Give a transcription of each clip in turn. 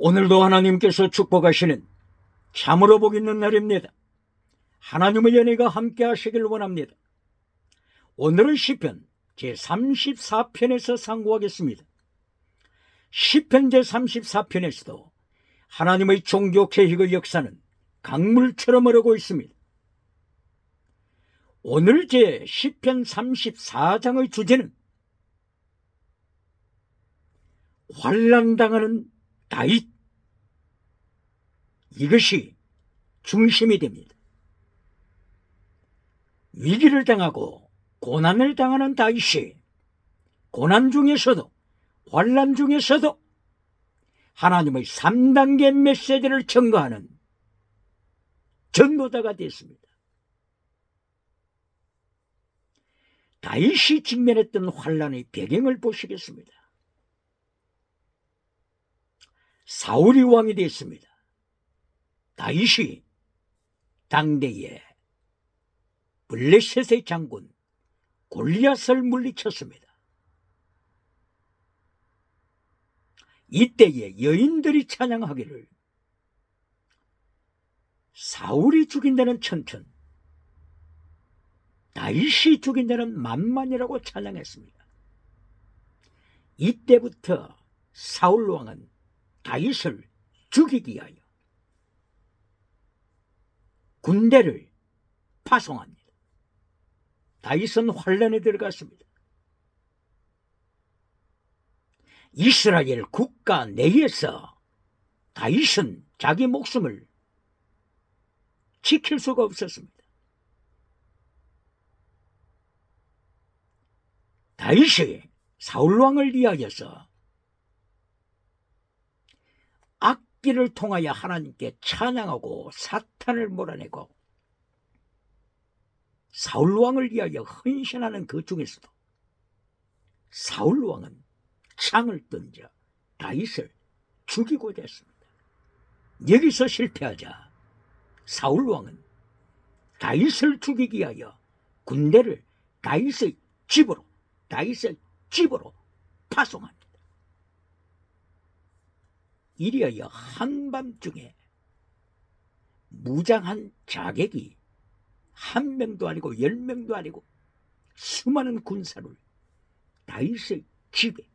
오늘도 하나님께서 축복하시는 참으로 복 있는 날입니다. 하나님의 연혜가 함께 하시길 원합니다. 오늘은 시편 제34편에서 상고하겠습니다. 시편 제34편에서도 하나님의 종교 계획의 역사는 강물처럼 흐르고 있습니다. 오늘 시편 34장의 주제는 환난당하는 다윗, 이것이 중심이 됩니다. 위기를 당하고 고난을 당하는 다윗이 고난 중에서도 환난 중에서도 하나님의 3단계 메시지를 전가하는 전도자가 됐습니다. 다윗이 직면했던 환난의 배경을 보시겠습니다. 사울이 왕이 됐습니다. 다윗이 당대에 블레셋의 장군 골리앗을 물리쳤습니다. 이때에 여인들이 찬양하기를 사울이 죽인다는 천천, 다윗이 죽인다는 만만이라고 찬양했습니다. 이때부터 사울 왕은 다윗을 죽이기 위하여 군대를 파송합니다. 다윗은 환란에 들어갔습니다. 이스라엘 국가 내에서 다윗은 자기 목숨을 지킬 수가 없었습니다. 다윗이 사울왕을 위하여서 악기를 통하여 하나님께 찬양하고 사탄을 몰아내고 사울왕을 위하여 헌신하는 그 중에서도 사울왕은 창을 던져 다윗을 죽이고자 했습니다. 여기서 실패하자 사울왕은 다윗을 죽이기 위하여 군대를 다윗의 집으로 파송합니다. 이리하여 한밤중에 무장한 자객이 1명도 아니고 10명도 아니고 수많은 군사를 다윗의 집에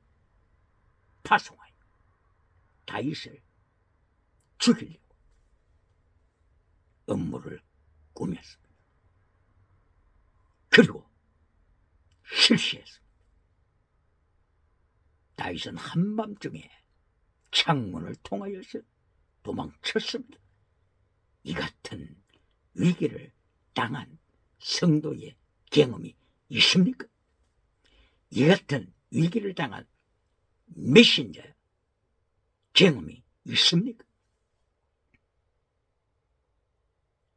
파송하여 다윗을 죽이려고 음모를 꾸몄습니다. 그리고 실시했습니다. 다윗은 한밤중에 창문을 통하여서 도망쳤습니다. 이 같은 위기를 당한 성도의 경험이 있습니까? 이 같은 위기를 당한 메신저 경험이 있습니까?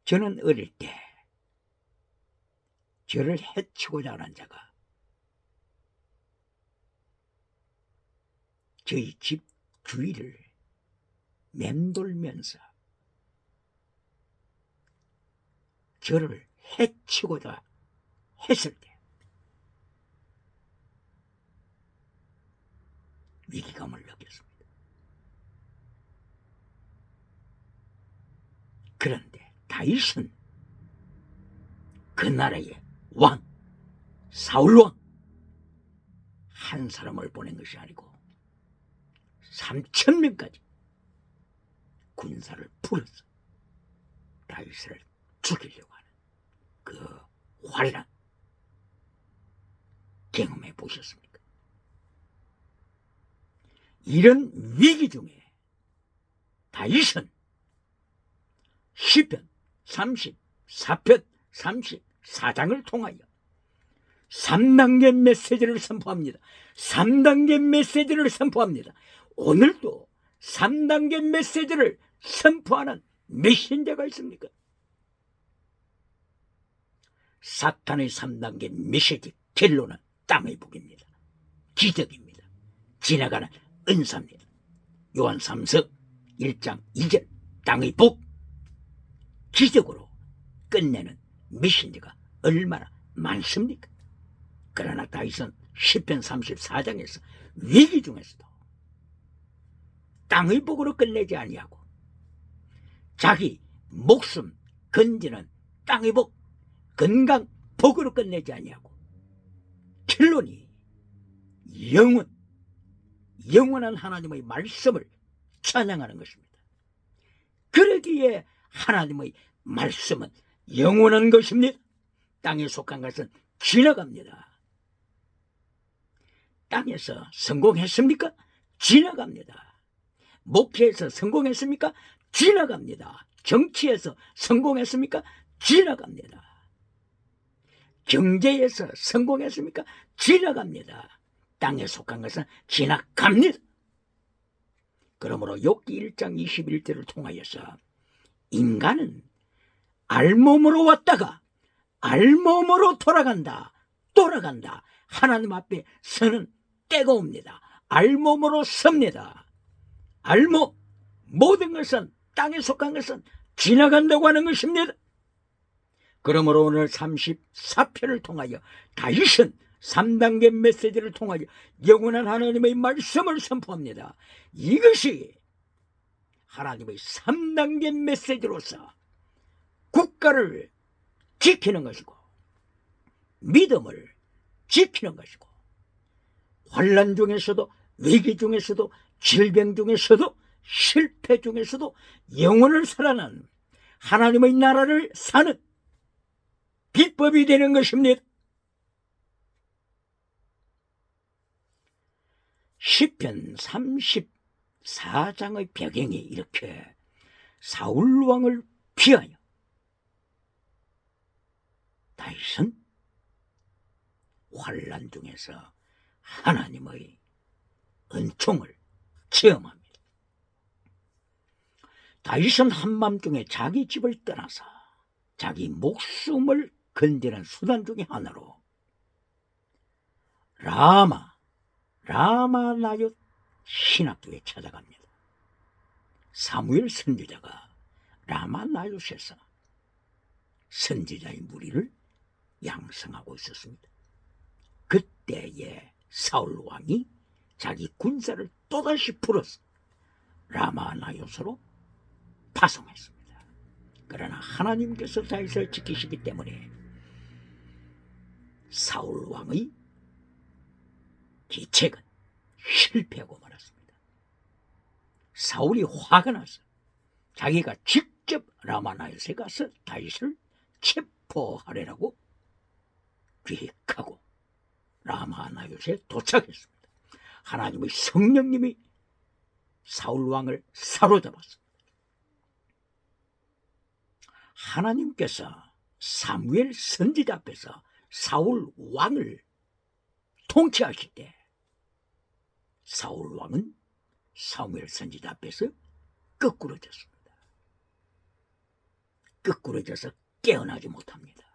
저는 어릴 때 저를 해치고자 하는 자가 저희 집 주위를 맴돌면서 저를 해치고자 했을 때 위기감을 느꼈습니다. 그런데 다윗은 그 나라의 왕, 사울왕 한 사람을 보낸 것이 아니고 3,000명까지 군사를 풀어서 다윗을 죽이려고 하는 그 환난 경험해 보셨습니까? 이런 위기 중에 다윗은 시편 34편 34장을 통하여 3단계 메시지를 선포합니다. 3단계 메시지를 선포합니다. 오늘도 3단계 메시지를 선포하는 메신저가 있습니까? 사탄의 3단계 메시지 결론은 땅의 복입니다. 기적입니다. 지나가는 은사입니다. 요한 3서 1장 2절 땅의 복, 기적으로 끝내는 메신저가 얼마나 많습니까? 그러나 다윗은 시편 34장에서 위기 중에서도 땅의 복으로 끝내지 아니하고 자기 목숨 건지는 땅의 복, 건강, 복으로 끝내지 아니하고 결론이 영원한 하나님의 말씀을 찬양하는 것입니다. 그러기에 하나님의 말씀은 영원한 것입니다. 땅에 속한 것은 지나갑니다. 땅에서 성공했습니까? 지나갑니다. 목회에서 성공했습니까? 지나갑니다. 정치에서 성공했습니까? 지나갑니다. 경제에서 성공했습니까? 지나갑니다. 땅에 속한 것은 지나갑니다. 그러므로 욥기 1장 21절을 통하여서 인간은 알몸으로 왔다가 알몸으로 돌아간다. 하나님 앞에 서는 때가 옵니다. 알몸으로 섭니다. 알몸, 모든 것은 땅에 속한 것은 지나간다고 하는 것입니다. 그러므로 오늘 34편을 통하여 다윗은 3단계 메시지를 통하여 영원한 하나님의 말씀을 선포합니다. 이것이 하나님의 3단계 메시지로서 국가를 지키는 것이고 믿음을 지키는 것이고 환난 중에서도 위기 중에서도 질병 중에서도 실패 중에서도 영원을 살아난 하나님의 나라를 사는 비법이 되는 것입니다. 시편 34장의 배경이 이렇게 사울왕을 피하여 다윗은 환난 중에서 하나님의 은총을 체험합니다. 다윗은 한밤중에 자기 집을 떠나서 자기 목숨을 건지는 수단 중에 하나로 라마나옅 신학교에 찾아갑니다. 사무엘 선지자가 라마나옅에서 선지자의 무리를 양성하고 있었습니다. 그때에 사울 왕이 자기 군사를 또다시 풀어서 라마나옅으로 파송했습니다. 그러나 하나님께서 다윗을 지키시기 때문에 사울 왕의 기책은 실패하고 말았습니다. 사울이 화가 나서 자기가 직접 라마나옅에 가서 다윗을 체포하려고 계획하고 라마나옅에 도착했습니다. 하나님의 성령님이 사울 왕을 사로잡았습니다. 하나님께서 사무엘 선지자 앞에서 사울 왕을 통치하실 때 사울 왕은 사무엘 선지자 앞에서 거꾸러졌습니다. 거꾸러져서 깨어나지 못합니다.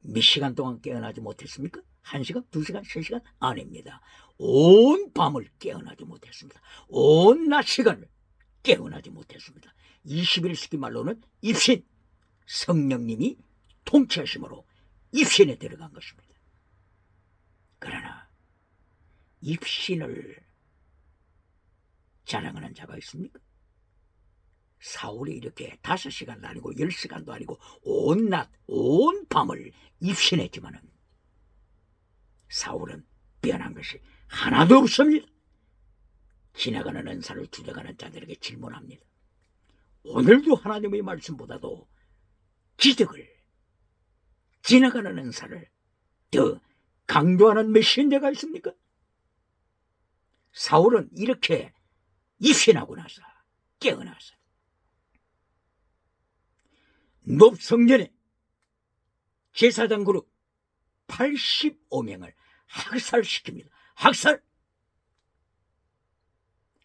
몇 시간 동안 깨어나지 못했습니까? 1시간, 2시간, 3시간? 아닙니다. 온 밤을 깨어나지 못했습니다. 온 낮 시간을 깨어나지 못했습니다. 21세기 말로는 입신, 성령님이 통치하심으로 입신에 들어간 것입니다. 그러나 입신을 자랑하는 자가 있습니까? 사울이 이렇게 5시간도 아니고 10시간도 아니고 온 낮, 온 밤을 입신했지만은 사울은 변한 것이 하나도 없습니다. 지나가는 은사를 주장하는 자들에게 질문합니다. 오늘도 하나님의 말씀보다도 기적을, 지나가는 은사를 더 강조하는 메신저가 있습니까? 사울은 이렇게 입신하고 나서 깨어나서 놋성전에 제사장 그룹 85명을 학살시킵니다. 학살!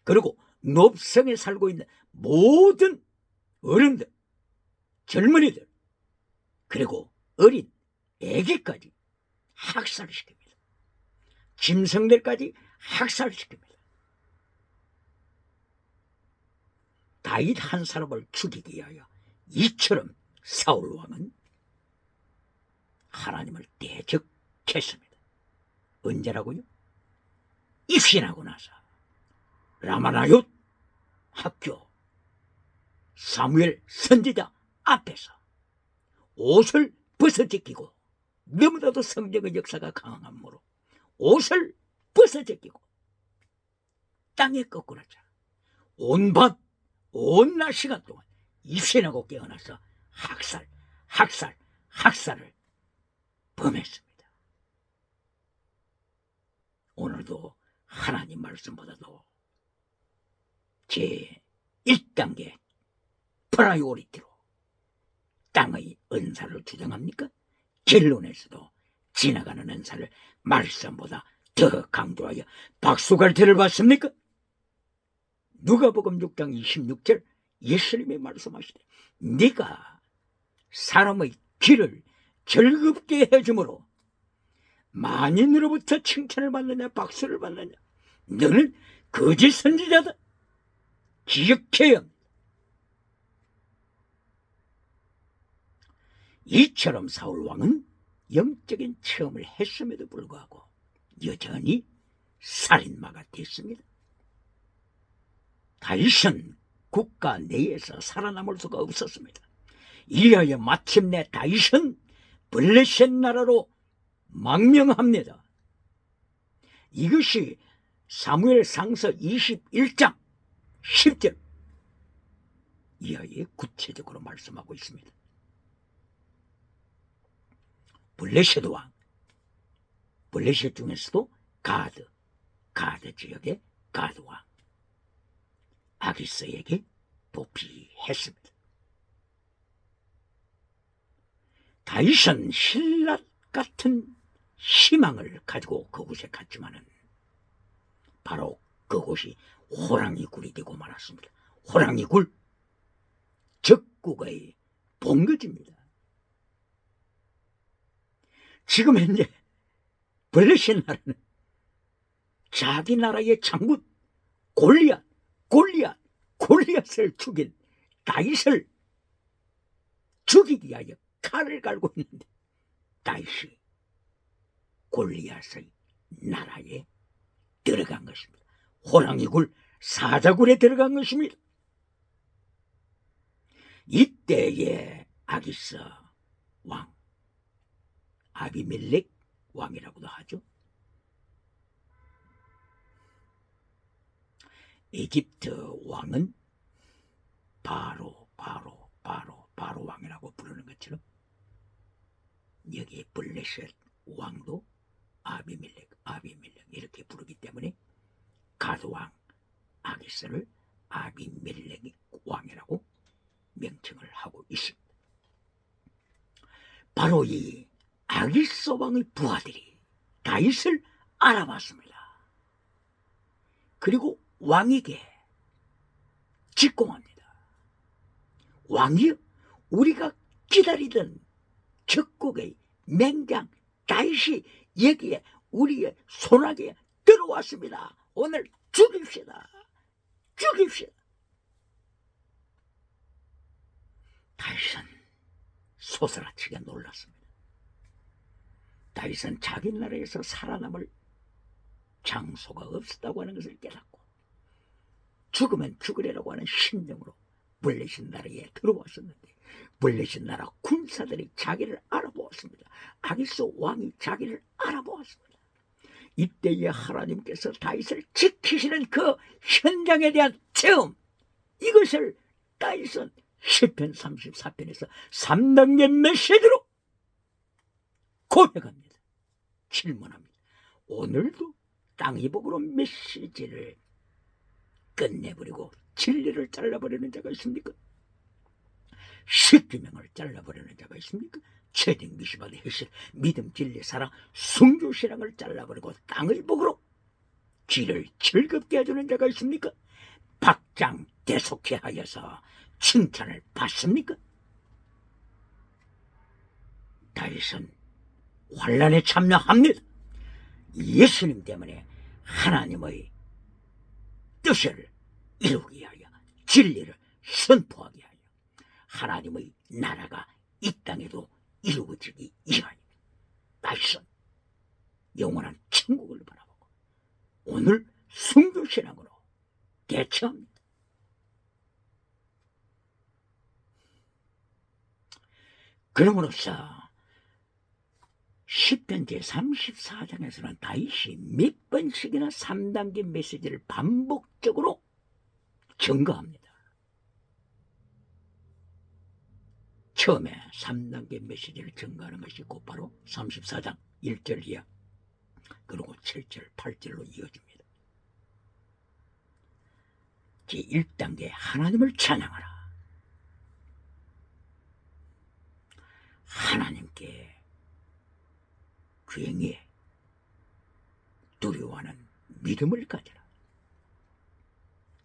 그리고 놋성에 살고 있는 모든 어른들, 젊은이들, 그리고 어린 애기까지 학살시킵니다. 짐승들까지 학살시킵니다. 다윗 한 사람을 죽이기 위하여 이처럼 사울 왕은 하나님을 대적했습니다. 언제라고요? 입신하고 나서 라마나얏 학교 사무엘 선지자 앞에서 옷을 벗어제끼고, 너무나도 성경의 역사가 강함으로 옷을 벗어제끼고 땅에 꺾어놨잖아. 온 밤, 온 낮 시간 동안 입신하고 깨어나서 학살을 범했습니다. 오늘도 하나님 말씀보다도 제 1단계 프라이오리티로 땅의 은사를 주장합니까? 결론에서도 지나가는 은사를 말씀보다 더 강조하여 박수갈채를 받습니까? 누가복음 6장 26절 예수님이 말씀하시되 네가 사람의 길을 즐겁게 해주므로 만인으로부터 칭찬을 받느냐 박수를 받느냐, 너는 거짓 선지자다. 기억해야 합니다. 이처럼 사울 왕은 영적인 체험을 했음에도 불구하고 여전히 살인마가 됐습니다. 다윗은 국가 내에서 살아남을 수가 없었습니다. 이하여 마침내 다윗은 블레셋 나라로 망명합니다. 이것이 사무엘상서 21장 10절 이하에 구체적으로 말씀하고 있습니다. 블레셋 왕, 블레셋 중에서도 가드 지역의 가드 왕 아기스에게 도피했습니다. 다윗은 신라 같은 희망을 가지고 그곳에 갔지만은 바로 그곳이 호랑이 굴이 되고 말았습니다. 호랑이 굴, 적국의 본거지입니다. 지금 현재 블레셋 나라는 자기 나라의 장군 골리앗을 죽인 다윗을 죽이기 위하여 칼을 갈고 있는데, 다윗이 골리앗의 나라에 들어간 것입니다. 호랑이굴, 사자굴에 들어간 것입니다. 이때에 아기스 왕, 아비멜렉 왕이라고도 하죠. 이집트 왕은 바로 왕이라고 부르는 것처럼 여기 블레셋 왕도 아비멜렉 이렇게 부르기 때문에 가드 왕 아기스를 아비멜렉 왕이라고 명칭을 하고 있습니다. 바로 이 아기스 왕의 부하들이 다윗을 알아봤습니다. 그리고 왕에게 직공합니다. 왕이여, 우리가 기다리던 적국의 맹장 다윗이 여기에 우리의 손아귀에 들어왔습니다. 오늘 죽입시다. 다윗은 소스라치게 놀랐습니다. 다윗은 자기 나라에서 살아남을 장소가 없었다고 하는 것을 깨닫고 죽으면 죽으리라고 하는 신념으로 블레셋 나라에 들어왔었는데, 블레셋 나라 군사들이 자기를 알아보았습니다. 아기스 왕이 자기를 알아보았습니다. 이때에 하나님께서 다윗을 지키시는 그 현장에 대한 체험, 이것을 다윗은 시편 34편에서 3단계 메시지로 고백합니다. 질문합니다. 오늘도 땅의 복으로 메시지를 끝내버리고 진리를 잘라버리는 자가 있습니까? 십계명을 잘라버리는 자가 있습니까? 최딩 미시바드 해실 믿음 진리 사랑 순교 신앙을 잘라버리고 땅의 복으로 길을 즐겁게 해주는 자가 있습니까? 박장대속해 하여서 칭찬을 받습니까? 다윗은 환란에 참여합니다. 예수님 때문에 하나님의 뜻을 이루기 위하여, 진리를 선포하기 위하여, 하나님의 나라가 이 땅에도 이루어지기 위하여 다윗은 영원한 천국을 바라보고 오늘 순교신앙으로 대처합니다. 그럼으로써 시편 제34장에서는 다윗이 몇 번씩이나 3단계 메시지를 반복적으로 증거합니다. 처음에 3단계 메시지를 증거하는 것이 곧바로 34장 1절 이하 그리고 7절 8절로 이어집니다. 제1단계 하나님을 찬양하라. 하나님께 굉히 두려워하는 믿음을 가져라.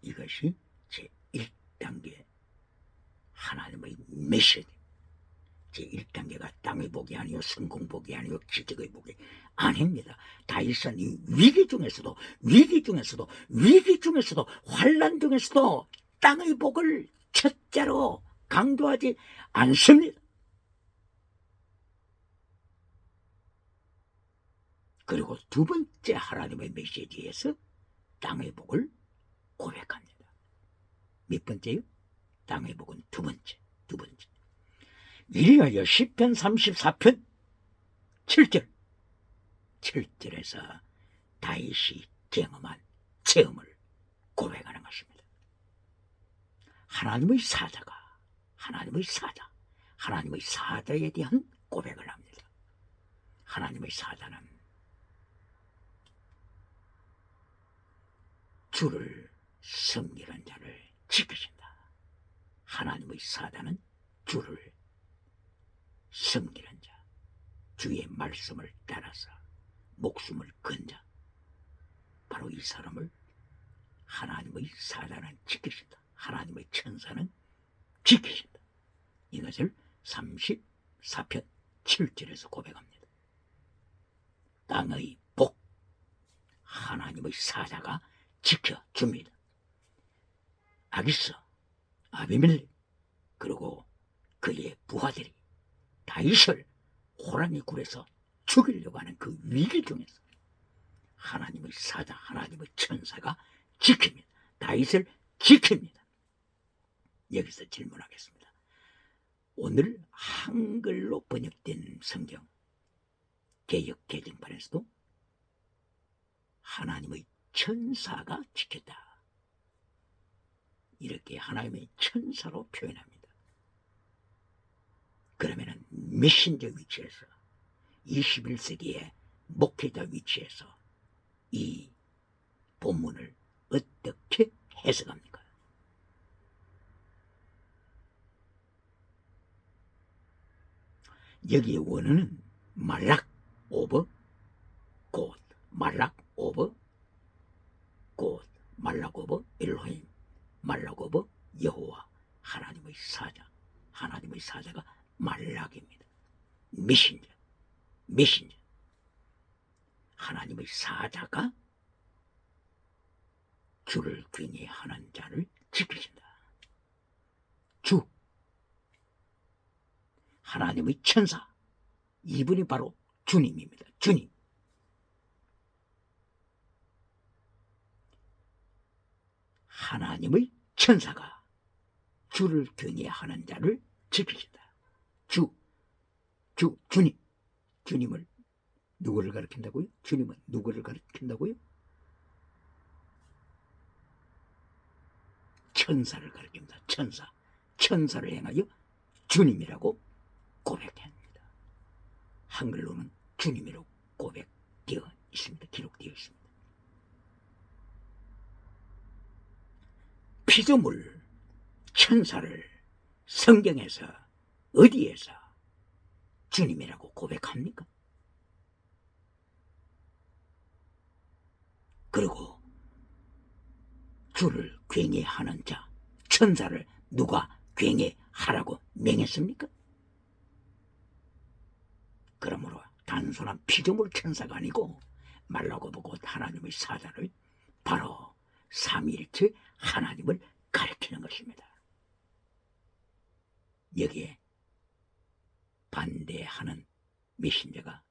이것이 제1단계 하나님의 메시지. 제1단계가 땅의 복이 아니요 성공 복이 아니요 기적의 복이 아닙니다. 다윗은 이 위기 중에서도 환난 중에서도 땅의 복을 첫째로 강조하지 않습니다. 그리고 두 번째 하나님의 메시지에서 땅의 복을 고백합니다. 몇 번째요? 땅의 복은 두 번째. 이리하여 시편 34편 7절에서 다윗이 경험한 체험을 고백하는 것입니다. 하나님의 사자에 대한 고백을 합니다. 하나님의 사자는 주를 섬기는 자를 지키신다. 하나님의 사자는 주를 섬기는 자, 주의 말씀을 따라서 목숨을 건 자, 바로 이 사람을 하나님의 사자는 지키신다. 하나님의 천사는 지키신다. 이것을 34편 7절에서 고백합니다. 땅의 복, 하나님의 사자가 지켜줍니다. 아기스, 아비멜렉, 그리고 그의 부하들이 다윗을 호랑이 굴에서 죽이려고 하는 그 위기 중에서 하나님의 사자, 하나님의 천사가 지킵니다. 다윗을 지킵니다. 여기서 질문하겠습니다. 오늘 한글로 번역된 성경 개역 개정판에서도 하나님의 천사가 지켰다. 이렇게 하나님의 천사로 표현합니다. 그러면은 메신저 위치에서 21세기의 목회자 위치에서 이 본문을 어떻게 해석합니까? 여기에 원어는 말락 오버 곧, 말락 오버 곧, 말락 오버 엘로힘, 말락 오버 여호와, 하나님의 사자. 하나님의 사자가 말락입니다. 메신저. 하나님의 사자가 주를 경외하는 자를 지키신다. 주, 하나님의 천사, 이분이 바로 주님입니다. 주님. 하나님의 천사가 주를 경외하는 자를 지키신다. 주님. 주님을 누구를 가리킨다고요? 주님은 누구를 가리킨다고요? 천사를 가리킵니다. 천사를 행하여 주님이라고 고백합니다. 한글로는 주님이라고 고백되어 있습니다. 기록되어 있습니다. 피조물 천사를 성경에서 어디에서 주님이라고 고백합니까? 그리고 주를 경외하는 자, 천사를 누가 경외하라고 명했습니까? 그러므로 단순한 피조물 천사가 아니고 말라고 보고 하나님의 사자를 바로 삼위일체 하나님을 가리키는 것입니다. 여기에 반대하는 메신저가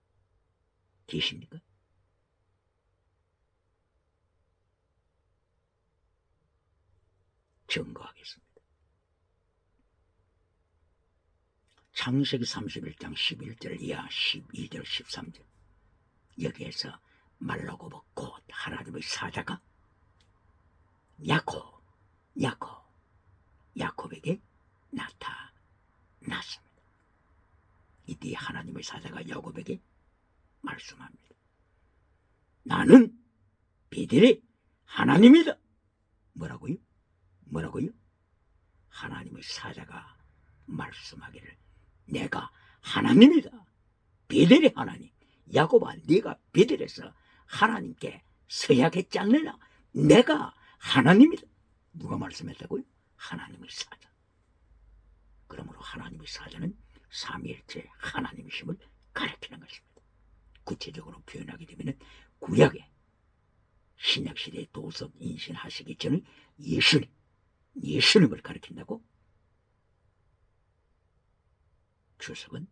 계십니까? 증거하겠습니다. 창세기 31장 11절 이하 12절 13절 여기에서 말라고보 곧 하나님의 사자가 야곱에게 나타났습니다. 이때 하나님의 사자가 야곱에게 말씀합니다. 나는 베델의 하나님이다. 뭐라고요? 하나님의 사자가 말씀하기를 내가 하나님이다. 베델의 하나님. 야곱아, 네가 베델에서 하나님께 서약했지 않느냐? 내가 하나님이다. 누가 말씀했다고요? 하나님의 사자. 그러므로 하나님의 사자는 삼위일체 하나님이심을 가리키는 것입니다. 구체적으로 표현하게 되면 구약의 신약시대의 도석 인신하시기 전에 예수님을 가리킨다고 주석은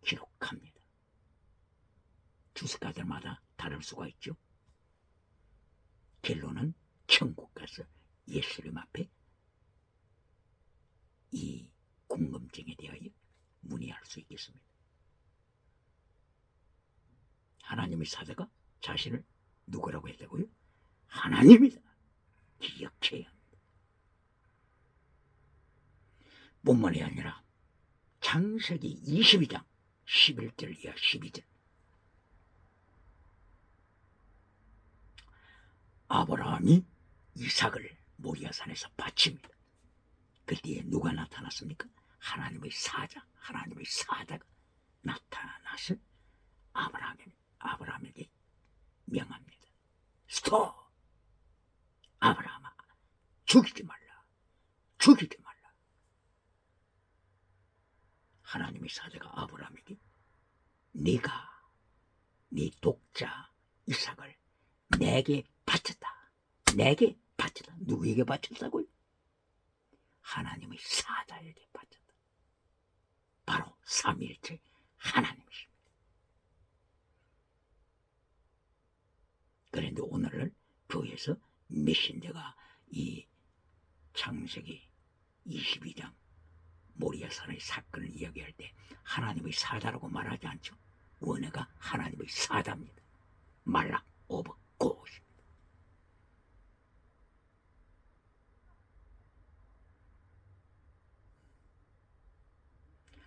기록합니다. 주석가들마다 다를 수가 있죠. 결론은 천국 가서 예수님 앞에 이 궁금증에 대하여 문의할 수 있겠습니다. 하나님의 사자가 자신을 누구라고 했다고요? 하나님이다. 기억해야 합니다. 뿐만이 아니라 창세기 22장 11절 이하 12절 아브라함이 이삭을 모리아산에서 바칩니다. 그때에 누가 나타났습니까? 하나님의 사자가 나타나서 아브라함에게 명합니다. 스톱! 아브라함아, 죽이지 말라. 하나님의 사자가 아브라함에게 네가 네 독자 이삭을 내게 바쳤다. 누구에게 바쳤다고요? 하나님의 사자에게 바쳤다. 바로 삼위일체 하나님이십니다. 그런데 오늘날 교회에서 메신저가 이 창세기 22장 모리아산의 사건을 이야기할 때 하나님의 사자라고 말하지 않죠. 원어가 하나님의 사자입니다. 말락 오브 갓입니다.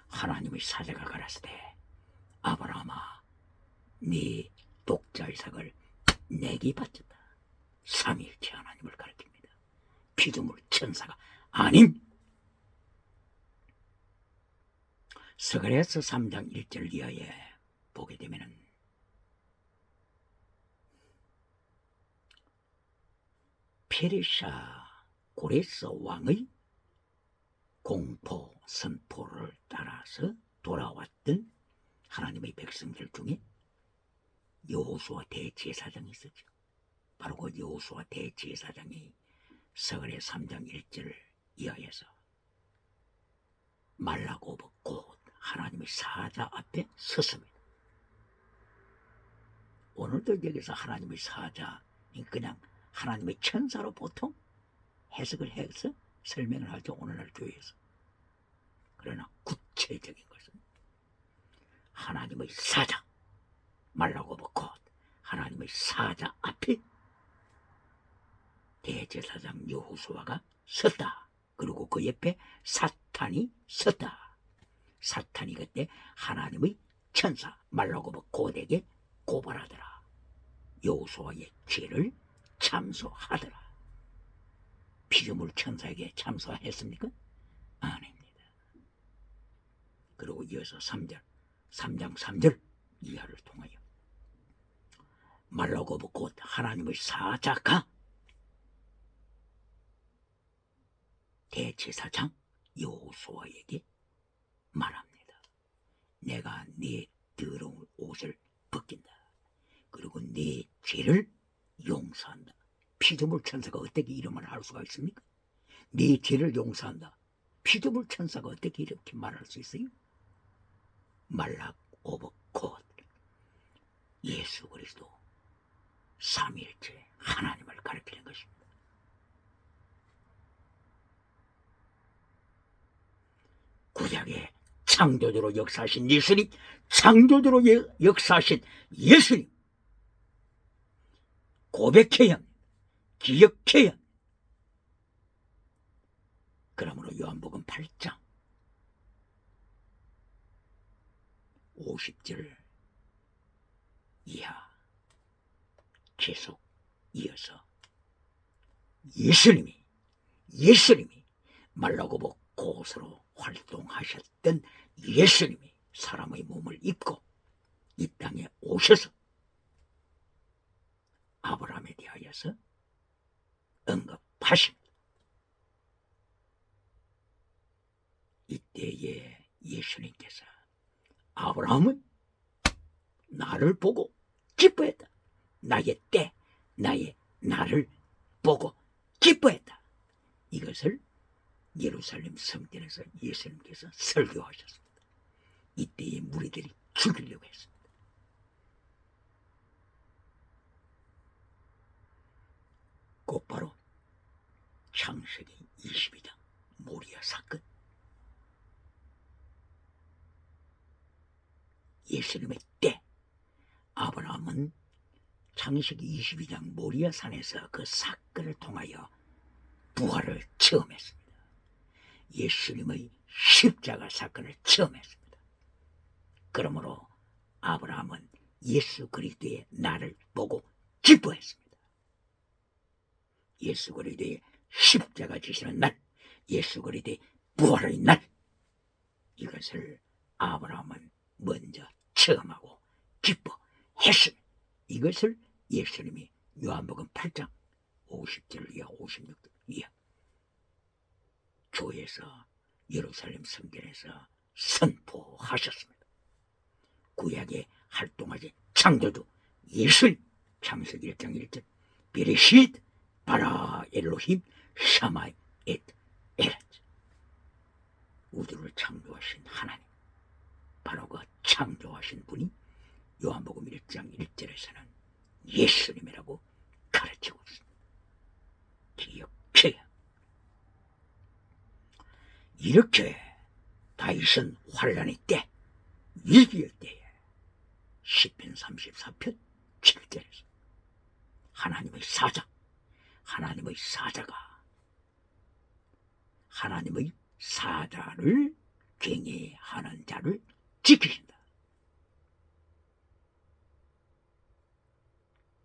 하나님의 사자가 가라사대 아브라함아, 네 독자 이삭을 내게 바쳤다. 삼위일체 하나님을 가리킵니다. 피조물 천사가 아닌. 스가랴서 3장 1절 이하에 보게 되면은 페르시아 고레스 왕의 공포 선포를 따라서 돌아왔던 하나님의 백성들 중에 여호수아 대제사장이 있었죠. 바로 그 여호수아 대제사장이 스가랴 3장 1절 이하에서 말라고브 곧 하나님의 사자 앞에 섰습니다. 오늘도 여기서 하나님의 사자, 그냥 하나님의 천사로 보통 해석을 해서 설명을 하죠. 오늘날 교회에서. 그러나 구체적인 것은 하나님의 사자, 말라고브 곧 하나님의 사자 앞에 대제사장 여호수아가 섰다. 그리고 그 옆에 사탄이 섰다. 사탄이 그때 하나님의 천사 말라고브 곧에게 고발하더라. 여호수아의 죄를 참소하더라. 피조물 천사에게 참소했습니까? 아닙니다. 그리고 이어서 3장 3절 이하를 통하여 말라고브 곧 하나님의 사자가 대제사장 여호수아에게 말합니다. 내가 네 더러운 옷을 벗긴다. 그리고 네 죄를 용서한다. 피조물 천사가 어떻게 이런 말을 할 수가 있습니까? 네 죄를 용서한다. 피조물 천사가 어떻게 이렇게 말할 수 있어요? 말락 오브 곧 예수 그리스도 삼위일체 하나님을 가리키는 것입니다. 구약의 창조주로 역사하신 예수님, 창조주로 역사하신 예수님 고백해야 합니다. 기억해야 합니다. 그러므로 요한복음 8장 50절 이하 계속 이어서 예수님이 말라고보 곳으로 활동하셨던 예수님이 사람의 몸을 입고 이 땅에 오셔서 아브라함에 대하여서 언급하십니다. 이때에 예수님께서 아브라함은 나를 보고 기뻐했다. 나의 때, 나의 나를 보고 기뻐했다. 이것을 예루살렘 성전에서 예수님께서 설교하셨습니다. 이때의 무리들이 죽이려고 했습니다. 곧바로 창세기 22장 모리아 사건, 예수님의 때 아브라함은 창세기 22장 모리아 산에서 그 사건을 통하여 부활을 체험했습니다. 예수님의 십자가 사건을 체험했습니다. 그러므로 아브라함은 예수 그리스도의 날을 보고 기뻐했습니다. 예수 그리스도의 십자가 지시는 날, 예수 그리스도의 부활의 날, 이것을 아브라함은 먼저 체험하고 기뻐했습니다. 이것을 예수님이 요한복음 8장 50절 이하 56절 이하 교회에서 예루살렘 성전에서 선포하셨습니다. 구약에 활동하신 창조주 예수님, 창세기 1장 1절 베레시트 바라 엘로힘 샤마이 엣 에라츠, 우주를 창조하신 하나님, 바로 그 창조하신 분이 요한복음 1장 1절에서는 예수님이라고 가르치고 있습니다. 기억해야. 이렇게 다윗은 환란의 때, 위기의 때에 시편 34편 7절에서 하나님의 사자가 하나님의 사자를 경외하는 자를 지키신다.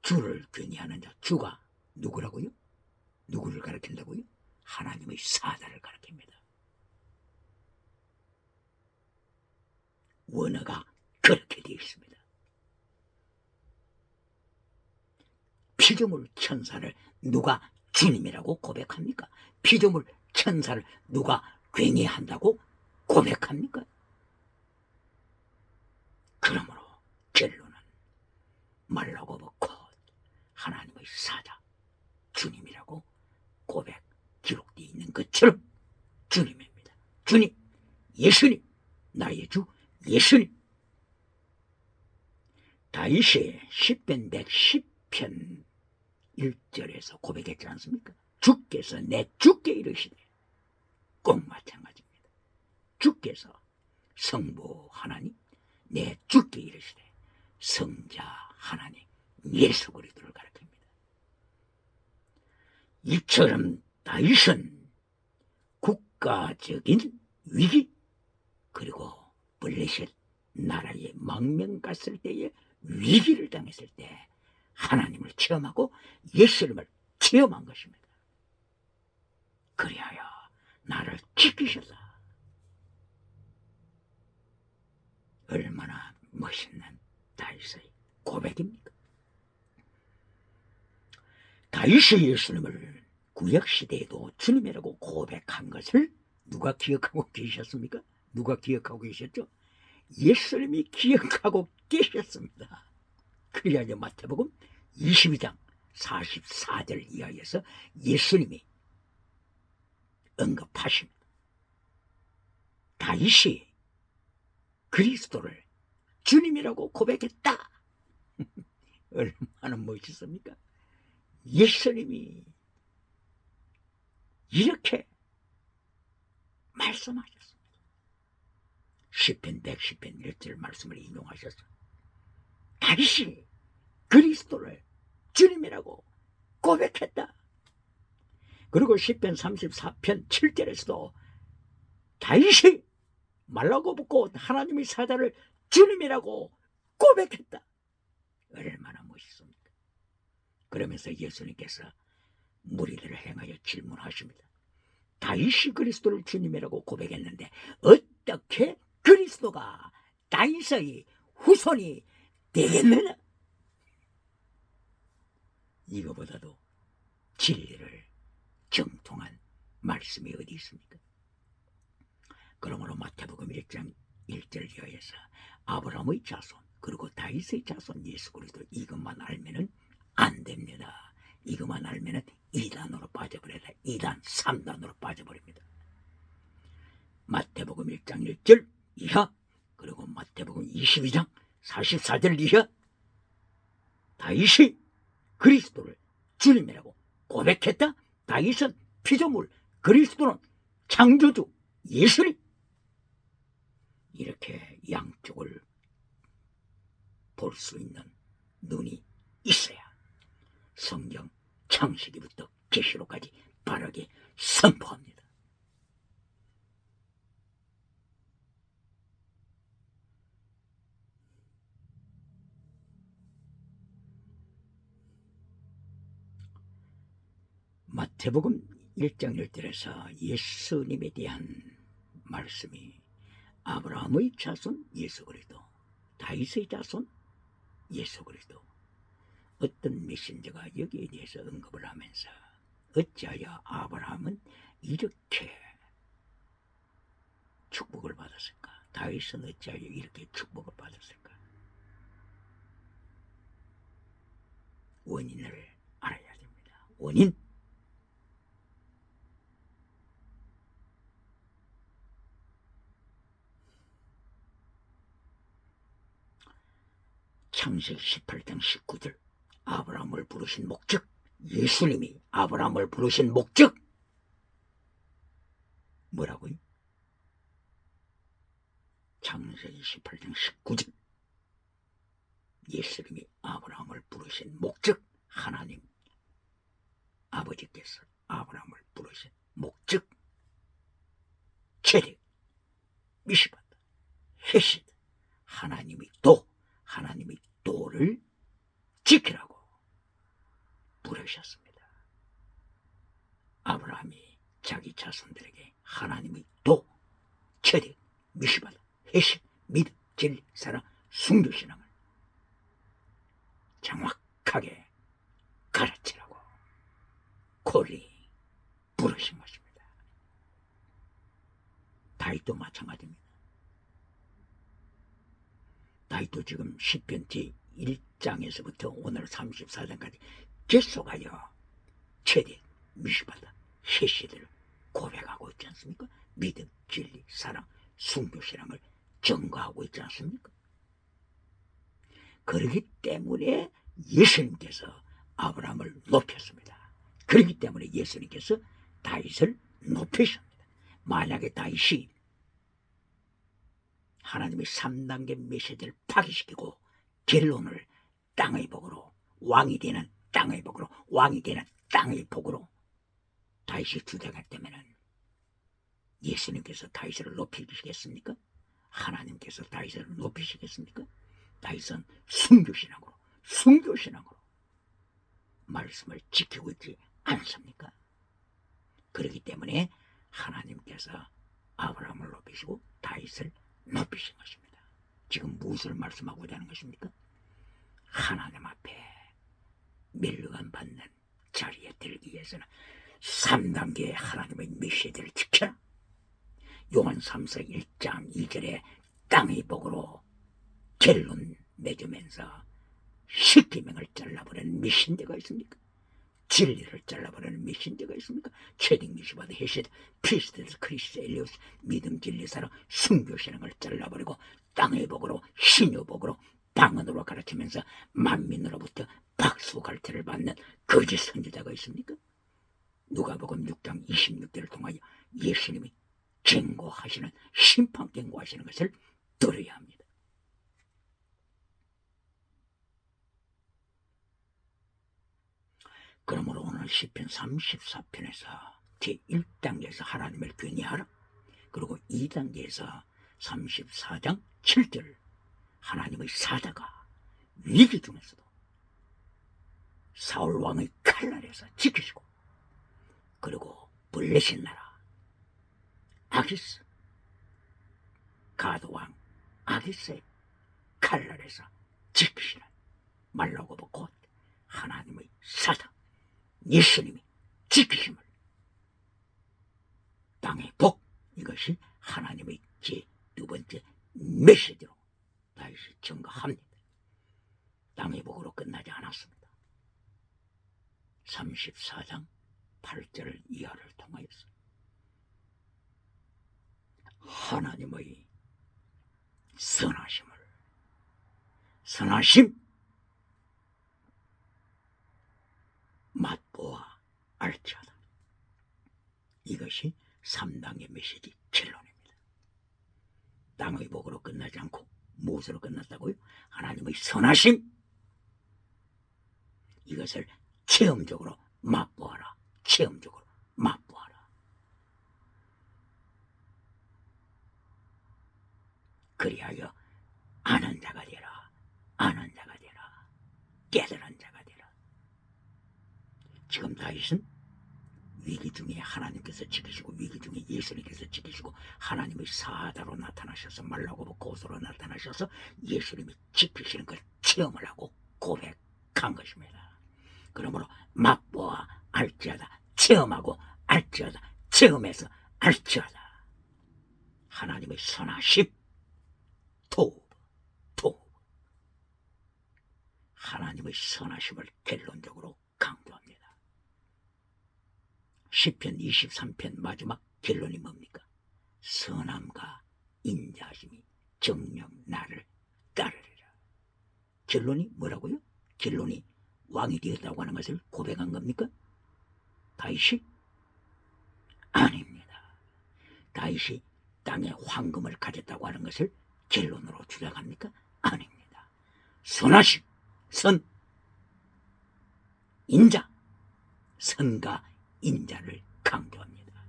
주를 경외하는 자, 주가 누구라고요? 누구를 가리킨다고요? 하나님의 사자를 가리킵니다. 원어가 그렇게 되어 있습니다. 피조물 천사를 누가 주님이라고 고백합니까? 피조물 천사를 누가 경외한다고 고백합니까? 그러므로 결론은 말라고 곧 하나님의 사자 주님이라고 고백 기록되어 있는 것처럼 주님입니다. 주님, 예수님, 나의 주 예수님. 다윗이 시편 110편 1절에서 고백했지 않습니까? 주께서 내 주께 이르시되, 꼭 마찬가지입니다. 주께서 성부 하나님, 내 주께 이르시되 성자 하나님 예수 그리스도를 가리킵니다. 이처럼 다윗은 국가적인 위기, 그리고 블레셋 나라에 망명 갔을 때에 위기를 당했을 때 하나님을 체험하고 예수님을 체험한 것입니다. 그리하여 나를 지키셨다. 얼마나 멋있는 다윗의 고백입니까? 다윗이 예수님을 구약시대에도 주님이라고 고백한 것을 누가 기억하고 계셨습니까? 누가 기억하고 계셨죠? 예수님이 기억하고 계셨습니다. 그리하여 마태복음 22장 44절 이하에서 예수님이 언급하십니다. 다윗이 그리스도를 주님이라고 고백했다. 얼마나 멋있습니까? 예수님이 이렇게 말씀하셨습니다. 시편 110편 1절 말씀을 인용하셔서 다시 그리스도를 주님이라고 고백했다. 그리고 시편 34편 7절에서도 다시 말라고 붙고 하나님의 사자를 주님이라고 고백했다. 얼마나 멋있습니까? 그러면서 예수님께서 무리들을 행하여 질문하십니다. 다윗이 그리스도를 주님이라고 고백했는데 어떻게 그리스도가 다윗의 후손이 되겠느냐? 이거보다도 진리를 정통한 말씀이 어디 있습니까? 그러므로 마태복음 1장 1절 이하에서 아브라함의 자손 그리고 다윗의 자손 예수 그리스도 이것만 알면은 안 됩니다. 이것만 알면은 2단으로 빠져버려라. 2단, 3단으로 빠져버립니다. 마태복음 1장 1절 이하 그리고 마태복음 22장 44절 이하 다윗이 그리스도를 주님이라고 고백했다. 다윗은 피조물, 그리스도는 창조주, 예수님. 이렇게 양쪽을 볼 수 있는 눈이 있어야 성경 창세기부터 계시록까지 바르게 선포합니다. 마태복음 1장 1절에서 예수님에 대한 말씀이 아브라함의 자손 예수 그리스도, 다윗의 자손 예수 그리스도. 어떤 메신저가 여기에 대해서 언급을 하면서 어찌하여 아브라함은 이렇게 축복을 받았을까? 다윗은 어찌하여 이렇게 축복을 받았을까? 원인을 알아야 됩니다. 원인. 창세기 18장 19절 아브라함을 부르신 목적, 예수님이 아브라함을 부르신 목적 뭐라고요? 창세기 18장 19절 예수님이 아브라함을 부르신 목적, 하나님 아버지께서 아브라함을 부르신 목적, 체력, 미시바다, 헤시드, 하나님의 도를 지키라고 부르셨습니다. 아브라함이 자기 자손들에게 하나님의 도, 체력, 미시바다, 헤시, 믿음, 진리, 사랑, 순교신앙을 정확하게 가르치라고 콜리 부르신 것입니다. 다윗도 마찬가지입니다. 다윗도 지금 시편 제1장에서부터 오늘 34장까지 계속하여 체력, 미시바다, 헤시드를 고백하고 있지 않습니까? 믿음, 진리, 사랑, 순교신앙을 증거하고 있지 않습니까? 그렇기 때문에 예수님께서 아브라함을 높였습니다. 그렇기 때문에 예수님께서 다윗을 높이십니다. 만약에 다윗이 하나님의 3단계 메시지를 파괴시키고 결론을 땅의 복으로 왕이 되는 땅의 복으로 왕이 되는 땅의 복으로 다윗이 주장했다면 예수님께서 다윗을 높이시겠습니까? 하나님께서 다윗을 높이시겠습니까? 다윗은 순교신앙으로 말씀을 지키고 있지 않습니까? 그렇기 때문에 하나님께서 아브라함을 높이시고 다윗을 높이신 것입니다. 지금 무엇을 말씀하고자 하는 것입니까? 하나님 앞에 멸류관 받는 자리에 들기 위해서는 3단계의 하나님의 메시지를 지켜라. 요한 3서 1장 2절에 땅의 복으로 결론 맺으면서 십계명을 잘라버리는 메신저가 있습니까? 진리를 잘라버리는 메신저가 있습니까? 체딩 미시바드 헤시드 피스테스 크리스 엘리오스 믿음 진리 사랑 순교신앙을 잘라버리고 땅의 복으로 신의 복으로 방언으로 가르치면서 만민으로부터 박수갈채를 받는 거짓 선지자가 있습니까? 누가복음 6장 26절을 통하여 예수님이 경고하시는 심판 경고하시는 것을 들어야 합니다. 그러므로 오늘 시편 34편에서 제1단계에서 하나님을 경외하라, 그리고 2단계에서 34장 7절 하나님의 사자가 위기 중에서도 사울 왕의 칼날에서 지키시고, 그리고 블레셋 나라 아기스, 가드 왕 아기스의 칼날에서 지키시는 말라고보 곧 하나님의 사자 예수님이 지키심을, 땅의 복, 이것이 하나님의 제2번째 메시지로 다시 증거합니다. 땅의 복으로 끝나지 않았습니다. 34장 8절 이하를 통하여서 하나님의 선하심 맛보아 알지어다. 이것이 3단계 메시지 결론입니다. 땅의 복으로 끝나지 않고 무엇으로 끝났다고요? 하나님의 선하심, 이것을 체험적으로 맛보아라. 체험적으로 맛보아라. 그리하여 아는 자가 되라. 아는 자가 되라. 깨달은 자가 되라. 지금 다윗은 위기 중에 하나님께서 지키시고, 위기 중에 예수님께서 지키시고, 하나님의 사자로 나타나셔서 말라고 고소로 나타나셔서 예수님이 지키시는 걸 체험을 하고 고백한 것입니다. 그러므로 맛보아 알지어다. 체험하고 알지어다. 체험해서 알지어다. 하나님의 선하심 토브. 하나님의 선하심을 결론적으로 강조합니다. 시편 23편 마지막 결론이 뭡니까? 선함과 인자심이 정녕 나를 따르리라. 결론이 뭐라고요? 결론이 왕이 되었다고 하는 것을 고백한 겁니까? 다윗이? 아닙니다. 다윗이 땅에 황금을 가졌다고 하는 것을 결론으로 주장합니까? 아닙니다. 선하심, 선, 인자, 선과 인자를 강조합니다.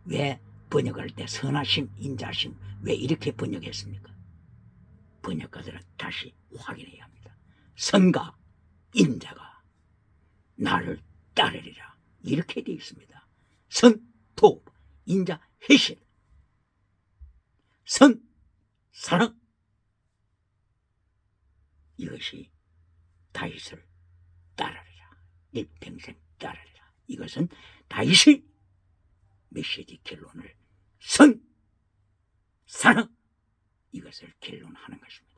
왜 번역할 때 선하심, 인자심 왜 이렇게 번역했습니까? 번역가들은 다시 확인해야 합니다. 선과 인자가 나를 따르리라 이렇게 되어 있습니다. 선, 토, 인자, 회실. 선, 사랑, 이것이 다윗을 따르리라. 일평생 따르리라. 이것은 다윗의 메시지 결론을 선, 사랑, 이것을 결론하는 것입니다.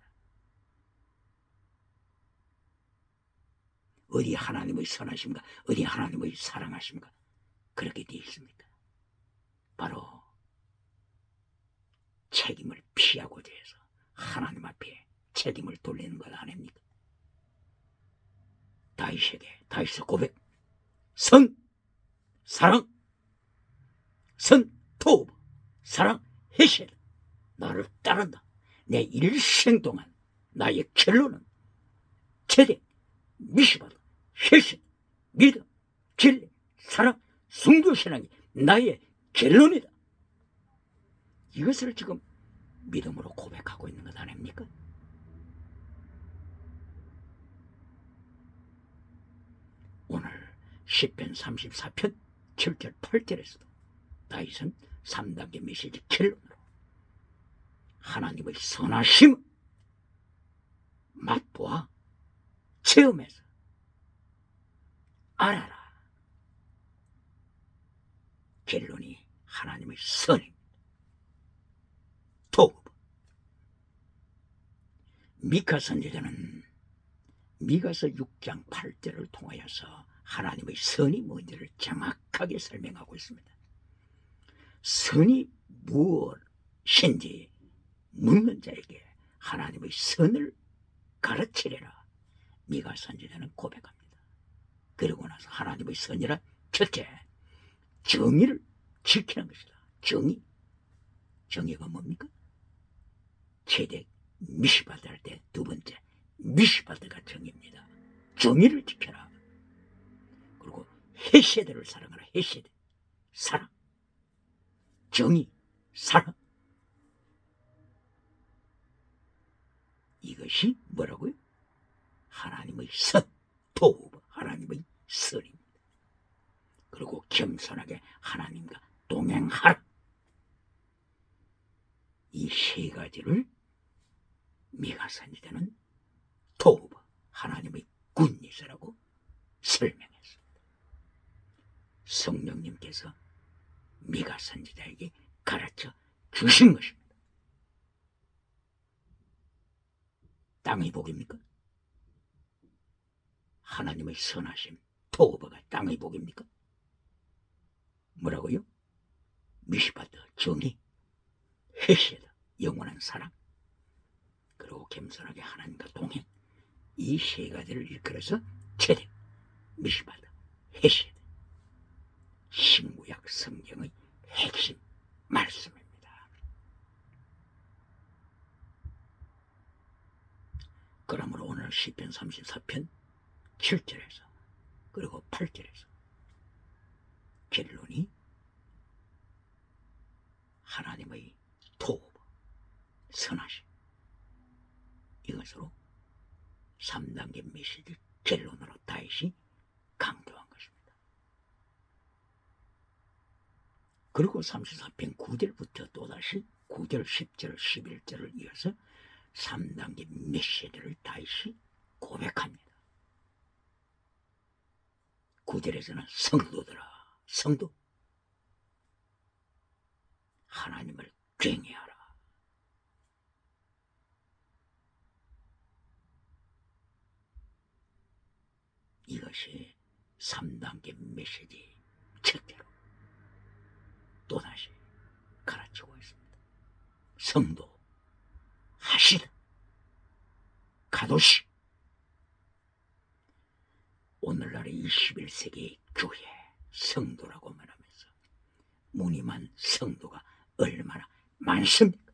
어디 하나님의 선하심과 어디 하나님의 사랑하심과 그렇게 되어 있습니까? 바로 책임을 피하고자 해서 하나님 앞에 책임을 돌리는 것 아닙니까? 다윗에게 다윗의 고백, 선, 사랑, 선, 토브, 사랑, 헤셀, 나를 따른다. 내 일생 동안 나의 결론은 제대, 미시바다, 헤셀, 믿음, 진리, 사랑, 순교신앙이 나의 결론이다. 이것을 지금 믿음으로 고백하고 있는 것 아닙니까? 오늘 시편 34편 7절 8절에서도 다윗은 3단계 메시지 결론으로 하나님의 선하심 맛보아 체험해서 알아라. 결론이 하나님의 선입니다. 토브. 미카 선지자는 미가서 6장 8절을 통하여서 하나님의 선이 뭔지를 정확하게 설명하고 있습니다. 선이 무엇인지 묻는 자에게 하나님의 선을 가르치려라. 미가 선지자는 고백합니다. 그리고 나서 하나님의 선이란 첫째, 정의를 지키는 것이다. 정의. 정의가 뭡니까? 체덱 미시바드할 때 두 번째 미시바드가 정입니다. 정의를 지켜라. 그리고 헤세드를 사랑하라. 헤세드 사랑, 정의, 사랑. 이것이 뭐라고요? 하나님의 선, 도브, 하나님의 선입니다. 그리고 겸손하게 하나님과 동행하라. 이 세 가지를 미가 선지자는 도브, 하나님의 굿니스라고 설명했습니다. 성령님께서 미가 선지자에게 가르쳐 주신 것입니다. 땅의 복입니까? 하나님의 선하심, 도브가 땅의 복입니까? 뭐라고요? 미시바드, 정의, 헤세드, 영원한 사랑, 그리고 겸손하게 하나님과 동행. 이 세 가지를 일컬어서 체덱, 미시바드, 헤세드, 신구약 성경의 핵심 말씀입니다. 그러므로 오늘 시편 34편 7절에서 그리고 8절에서 결론이 하나님의 도브, 선하심, 이것으로 3단계 메시지 결론으로 다시 강조한 것입니다. 그리고 34편 9절부터 또다시 9절, 10절, 11절을 이어서 3단계 메시지를 다시 고백합니다. 9절에서는 성도들아, 성도, 하나님을 경외하라. 이것이 3단계 메시지 첫째로 또다시 가르치고 있습니다. 성도 하시다, 가도시. 오늘날의 21세기 교회 성도라고 말하면서 무늬만 성도가 얼마나 많습니까?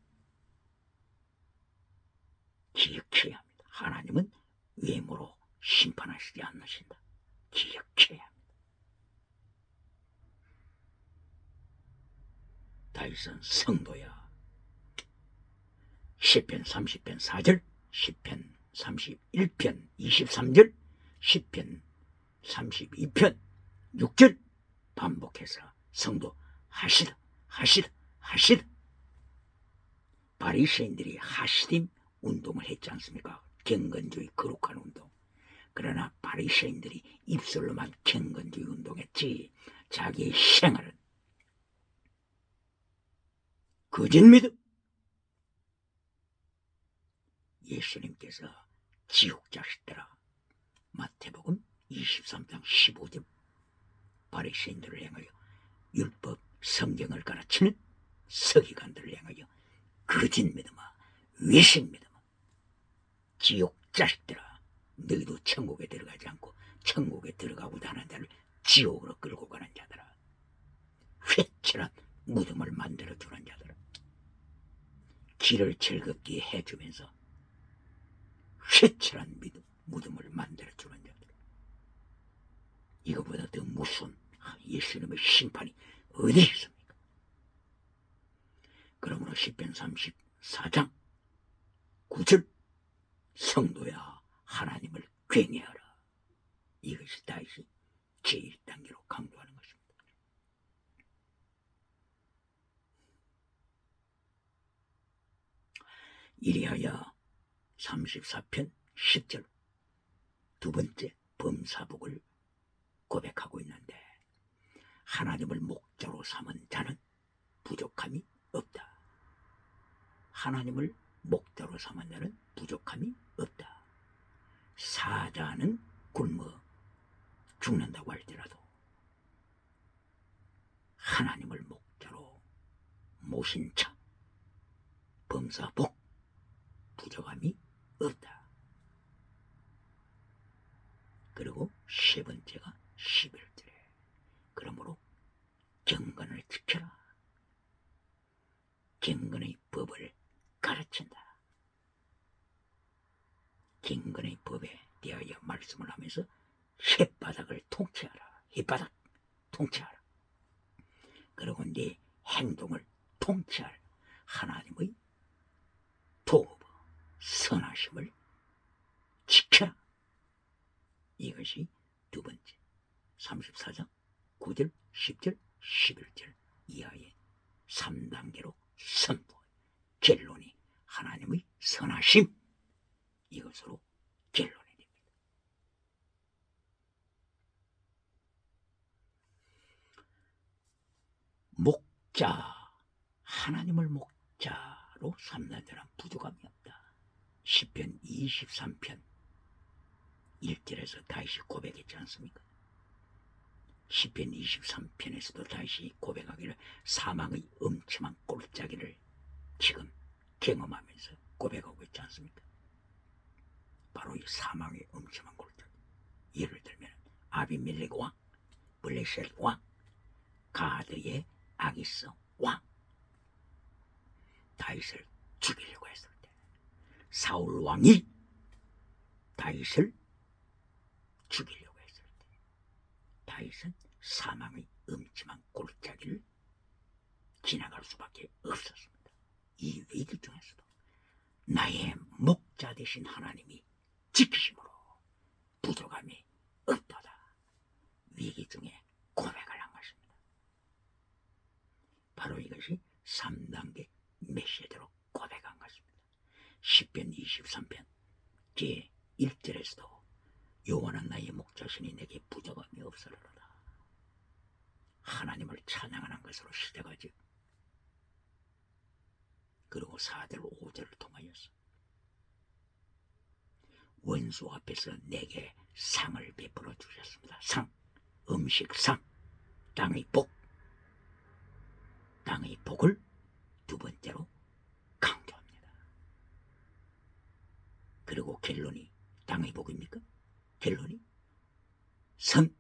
기억해야 합니다. 하나님은 외모로 심판하시지 않으신다. 기억해야 합니다. 다윗은 성도야. 시편 30편 4절, 시편 31편 23절, 시편 32편 6절 반복해서 성도 하시다, 하시다, 하시다. 바리새인들이 하시딤 운동을 했지 않습니까? 경건주의 거룩한 운동. 그러나 바리새인들이 입술로만 경건주의 운동했지 자기의 생활은 거짓 믿음. 예수님께서 지옥 자식들아, 마태복음 23장 15절, 바리새인들을 향하여 율법 성경을 가르치는 서기관들을 향하여 거짓 믿음아, 외식 믿음아, 지옥 자식들아, 너희도 천국에 들어가지 않고 천국에 들어가고자 하는 자를 지옥으로 끌고 가는 자들아, 회칠한 무덤을 만들어주는 자들아, 길을 즐겁게 해주면서 회칠한 무덤을 만들어주는 자들, 이거보다 더 무서운 예수님의 심판이 어디 있습니까? 그러므로 시편 34장 9절, 성도야 하나님을 경외하라. 이것이 다시 제1단계로 강조하는 것입니다. 이리하여 34편 10절 두 번째 범사복을 고백하고 있는데, 하나님을 목자로 삼은 자는 부족함이 없다. 하나님을 목자로 삼은 자는 부족함이 없다. 사자는 굶어 죽는다고 할지라도 하나님을 목자로 모신 자, 범사복, 부족함이 없다. 그리고 세 번째가 11절에 그러므로 경건을 지켜라. 경건의 법을 가르친다. 말씀을 하면서 혓바닥을 통치하라. 혓바닥 통치하라. 그리고 네 행동을 통치할 하나님의 도구, 선하심을 지켜라. 이것이 두 번째 34장 9절, 10절, 11절 이하의 3단계로 선포. 결론이 하나님의 선하심, 이것으로 결론이 됩니다. 목자, 하나님을 목자로 삼는 자는 부족함이 없다. 시편 23편 1절에서 다시 고백했지 않습니까? 시편 23편에서도 다시 고백하기를 사망의 음침한 골짜기를 지금 경험하면서 고백하고 있지 않습니까? 바로 이 사망의 음침한 골짜기. 예를 들면 아비멜렉 왕, 블레셋 왕, 가드의 아기스 왕, 다윗을 죽이려고 했을 때 사울 왕이 다윗을 죽이려고 했을 때 다윗은 사망의 음침한 골짜기를 지나갈 수밖에 없었습니다. 이 위기 중에서도 나의 목자 되신 하나님이 지키심으로 부족함이 없도다. 위기 중에 고백을 한 것입니다. 바로 이것이 3단계 메시지로 고백한 것입니다. 시편 23편 제 1절에서도 여호와는 나의 목자시니 내게 부족함이 없으리로다. 하나님을 찬양하는 것으로 시작하죠. 그리고 4절 5절을 통하여서 원수 앞에서 내게 상을 베풀어 주셨습니다. 상, 음식상, 땅의 복. 땅의 복을 두 번째로 강조합니다. 그리고 결론이 땅의 복입니까? 결론이 선,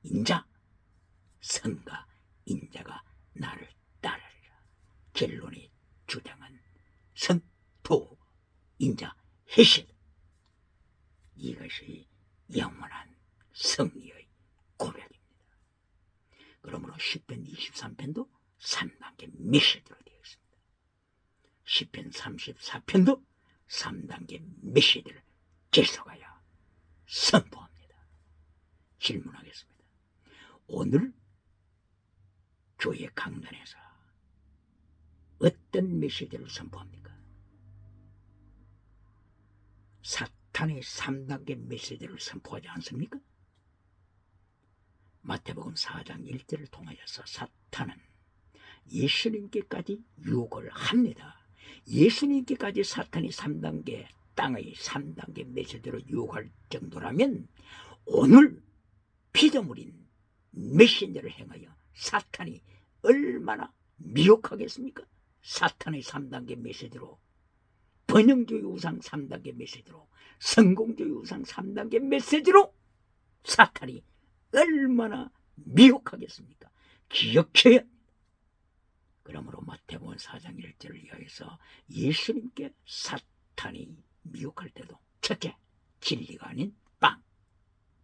인자, 선과 인자가 나를 따르리라. 결론이 주장한 선, 도, 인자, 해실. 이것이 영원한 승리의 고백입니다. 그러므로 시편 23편도 3단계 메시지로 되어 있습니다. 시편 34편도 3단계 메시지를 계속하여 선포합니다. 질문하겠습니다. 오늘 교회 강단에서 어떤 메시지를 선포합니까? 사탄의 3단계 메시지를 선포하지 않습니까? 마태복음 4장 1절을 통하여서 사탄은 예수님께까지 유혹을 합니다. 예수님께까지 사탄이 3단계, 땅의 3단계 메시지로 유혹할 정도라면 오늘 피조물인 메신저를 행하여 사탄이 얼마나 미혹하겠습니까? 사탄의 3단계 메시지로, 번영주의 우상 3단계 메시지로, 성공주의 우상 3단계 메시지로 사탄이 얼마나 미혹하겠습니까? 기억해야 합니다. 그러므로 마태복음 4장 1절을 위하여서 예수님께 사탄이 미혹할 때도 첫째, 진리가 아닌 빵,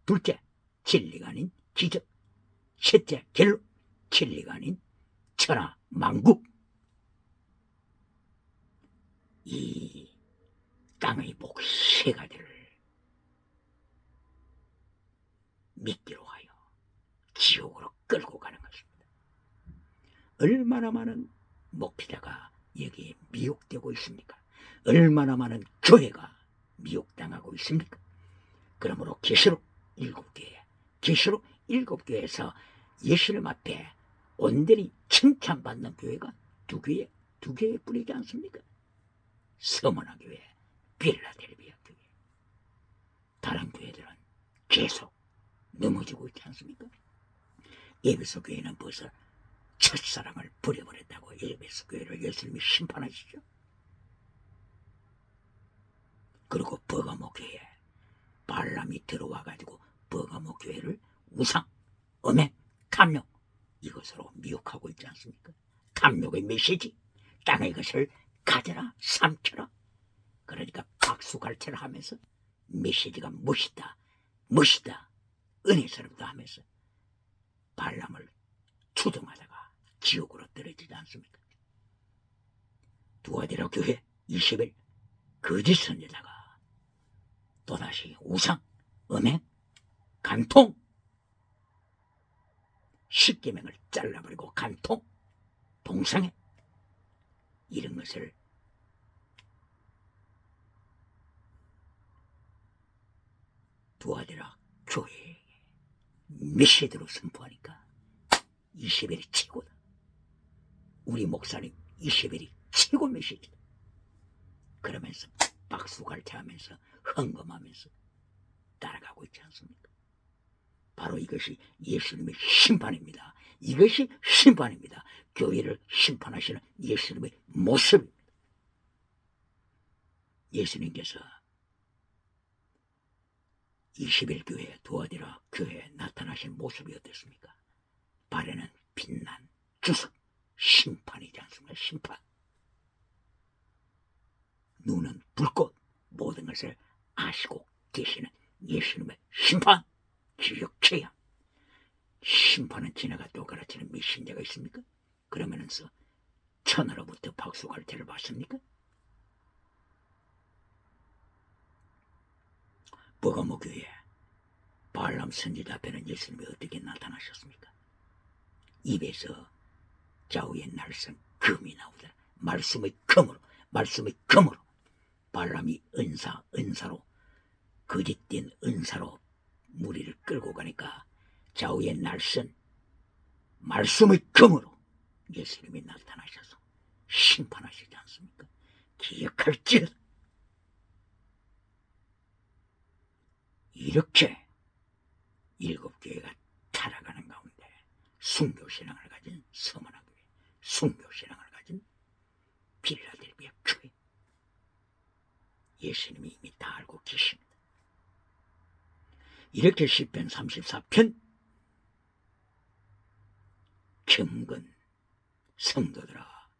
둘째, 진리가 아닌 기적, 셋째, 결론, 진리가 아닌 천하 만국. 이 땅의 복 세 가지를 믿기로 하여 지옥으로 끌고 가는 것입니다. 얼마나 많은 목회자가 여기에 미혹되고 있습니까? 얼마나 많은 교회가 미혹당하고 있습니까? 그러므로 계시록 7교회, 계시록 7교회에서 예수님 앞에 온전히 칭찬받는 교회가 두 교회 뿐이지 않습니까? 서머나 교회, 필라델피아 교회. 다른 교회들은 계속 넘어지고 있지 않습니까? 에베소 교회는 벌써 첫사랑을 버려버렸다고 에베소 교회를 예수님이 심판하시죠. 그리고 버가모 교회, 발람이 들어와가지고 버가모 교회를 우상, 음행, 탐욕 이것으로 미혹하고 있지 않습니까? 탐욕의 메시지, 땅의 것을 가져라, 삼켜라. 그러니까 박수갈채를 하면서 메시지가 멋있다, 멋있다, 은혜스럽다 하면서 발람을 추종하다가 지옥으로 떨어지지 않습니까? 두아디라 교회 20일 거짓 선지자가 또다시 우상, 음행, 간통, 십계명을 잘라버리고 간통, 동상회 이런 것을 두아디라 교회에 메시지로 선포하니까 20일이 최고다. 우리 목사님 20일이 최고 메시지다. 그러면서 박수갈채하면서 헌금하면서 따라가고 있지 않습니까? 바로 이것이 예수님의 심판입니다. 이것이 심판입니다. 교회를 심판하시는 예수님의 모습입니다. 예수님께서 20일 교회, 두아디라 교회에 나타나신 모습이 어땠습니까? 발에는 빛난 주석, 심판이지 않습니까? 심판. 눈은 불꽃, 모든 것을 아시고 계시는 예수님의 심판, 기억체야. 심판은 지나갔다고 가르치는 미신자가 있습니까? 그러면서 천하로부터 박수갈채를 받습니까? 버가모 교회 발람 선지자 앞에는 예수님이 어떻게 나타나셨습니까? 입에서 좌우의 날선 금이 나오더라. 말씀의 금으로 발람이 은사로 거짓된 은사로 무리를 끌고 가니까 좌우의 날선 말씀의 금으로 예수님이 나타나셔서 심판하시지 않습니까? 기억할지어다. 이렇게 7교회가 타락하는 가운데 순교신앙을 가진 서머나 교회, 순교신앙을 가진 필라델피아 교회, 예수님이 이미 다 알고 계십니다. 이렇게 시편 34편 경건, 성도들아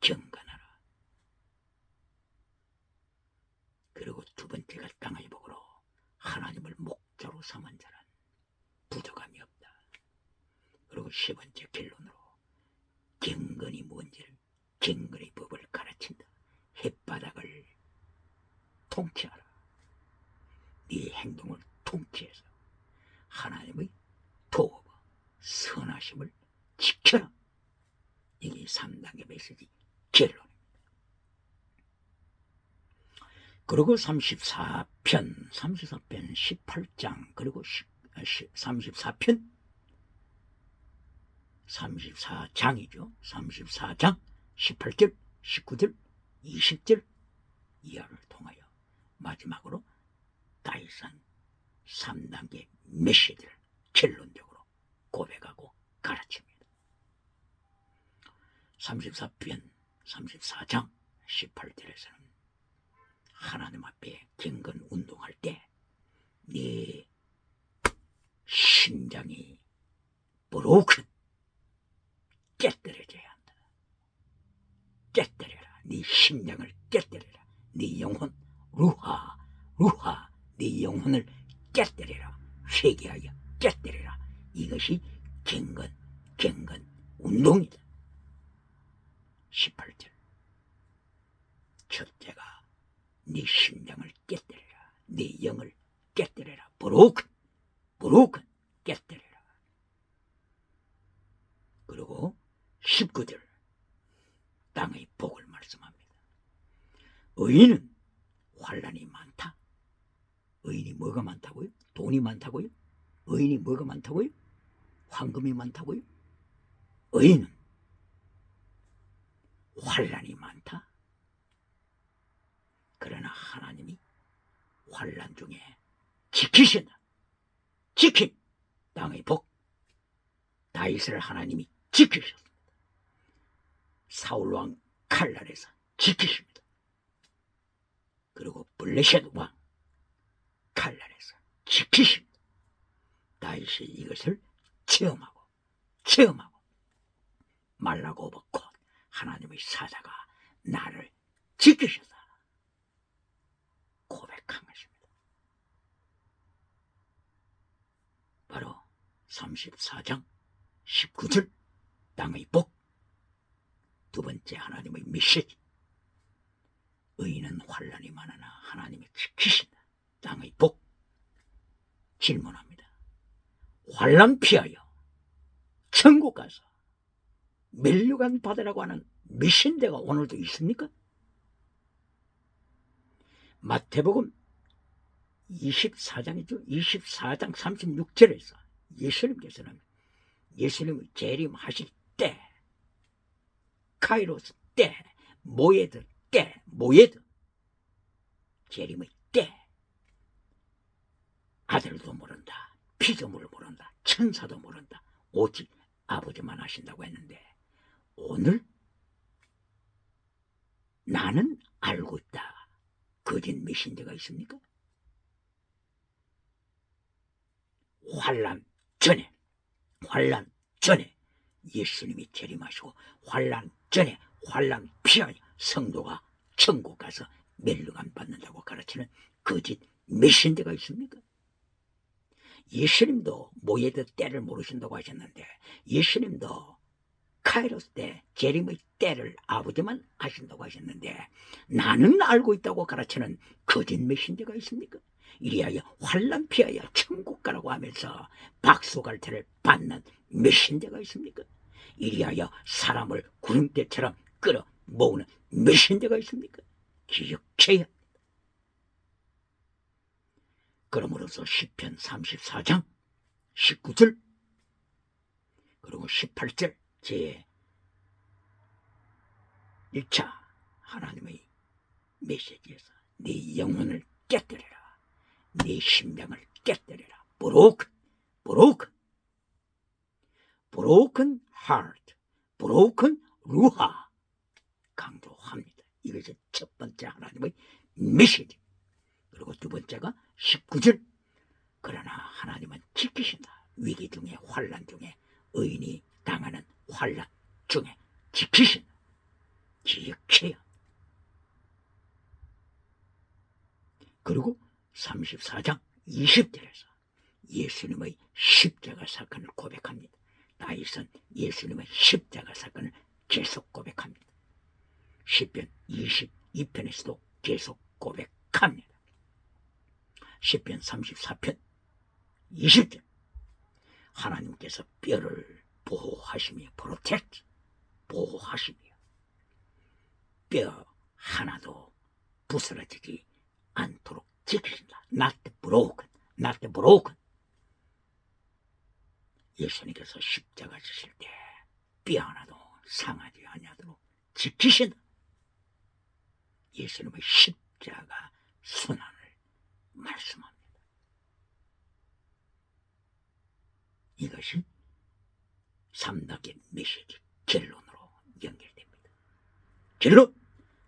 경건하라. 그리고 두 번째가 땅의 복으로 하나님을 목자로 삼은 자는 부족함이 없다. 그리고 세 번째 결론으로 경건이 뭔지를, 경건의 법을 가르친다. 햇바닥을 통치하라. 네 행동을 통치해서 하나님의 도와 선하심을 지켜라. 이게 3단계 메시지 결론입니다. 그리고 34편 18장 그리고 34장이죠. 34장 18절, 19절, 20절 이하를 통하여 마지막으로 다이산 3단계 메시지를 결론적으로 고백하고 가르칩니다. 34편 34장 18절에서는 하나님 앞에 경건 운동할 때 네 심장이 broken 깨뜨려져야 한다. 깨뜨려라. 네 심장을 깨뜨려라. 네 영혼 루하 네 영혼을 깨뜨려라. 회개하여 깨뜨려라. 이것이 경건 운동이다. 18절 첫째가 네 심장을 깨뜨려라. 네 영을 깨뜨려라. broken 깨뜨려라. 그리고 19절 땅의 복을 말씀합니다. 의인은 환난이 많다. 의인이 뭐가 많다고요? 돈이 많다고요? 의인이 뭐가 많다고요? 황금이 많다고요? 의인은 환난이 많다. 그러나 하나님이 환난 중에 지키신다. 지킨 땅의 복. 다윗을 하나님이 지키셨습니다. 사울왕 칼날에서 지키십니다. 그리고 블레셋 왕 칼날에서 지키십니다. 다윗이 이것을 체험하고 말라고 벗고 하나님의 사자가 나를 지키셨다 고백한 것입니다. 바로 34장 19절 땅의 복. 두 번째 하나님의 메시지. 의인은 환난이 많으나 하나님이 지키신다. 땅의 복. 질문합니다. 환난 피하여 천국 가서 멸류관 받으라고 하는 메신저가 오늘도 있습니까? 마태복음 24장이죠. 24장 36절에서 예수님께서는 예수님이 재림하실 때, 카이로스 때, 모에드 때, 모에드 재림의 때, 아들도 모른다, 피조물 모른다, 천사도 모른다, 오직 아버지만 하신다고 했는데, 오늘 나는 알고 있다. 거짓 메신저가 있습니까? 환난 전에 예수님이 재림하시고 환난 전에 환난 피하여 성도가 천국 가서 멸류관 받는다고 가르치는 거짓 메신저가 있습니까? 예수님도 모에드 때를 모르신다고 하셨는데 예수님도 카이로스 때 재림의 때를 아버지만 아신다고 하셨는데 나는 알고 있다고 가르치는 거짓 메신저가 있습니까? 이리하여 환난 피하여 천국 가라고 하면서 박수갈채를 받는 메신저가 있습니까? 이리하여 사람을 구름대처럼 끌어 모으는 메신저가 있습니까? 기억해야 합니다. 그러므로서 시편 34장 19절 그리고 18절 제 1차 하나님의 메시지에서 네 영혼을 깨뜨려라. 네 심령을 깨뜨려라. broken heart, broken ruha 강조합니다. 이것이 첫 번째 하나님의 메시지. 그리고 두 번째가 19절 그러나 하나님은 지키신다. 위기 중에 환난 중에 의인이 당하는 환난 중에 지키신다. 기억해야. 그리고 34장 20절에서 예수님의 십자가 사건을 고백합니다. 다윗은 예수님의 십자가 사건을 계속 고백합니다. 시편 22편에서도 계속 고백합니다. 시편 34편 20절 하나님께서 뼈를 보호하시며 프로텍트 보호하시며 뼈 하나도 부스러지지 않도록 지키신다. Not broken. 예수님께서 십자가 지실 때 뼈 하나도 상하지 아니하도록 지키신다. 예수님의 십자가 순환을 말씀합니다. 이것이 3단계 메시지 결론으로 연결됩니다. 결론!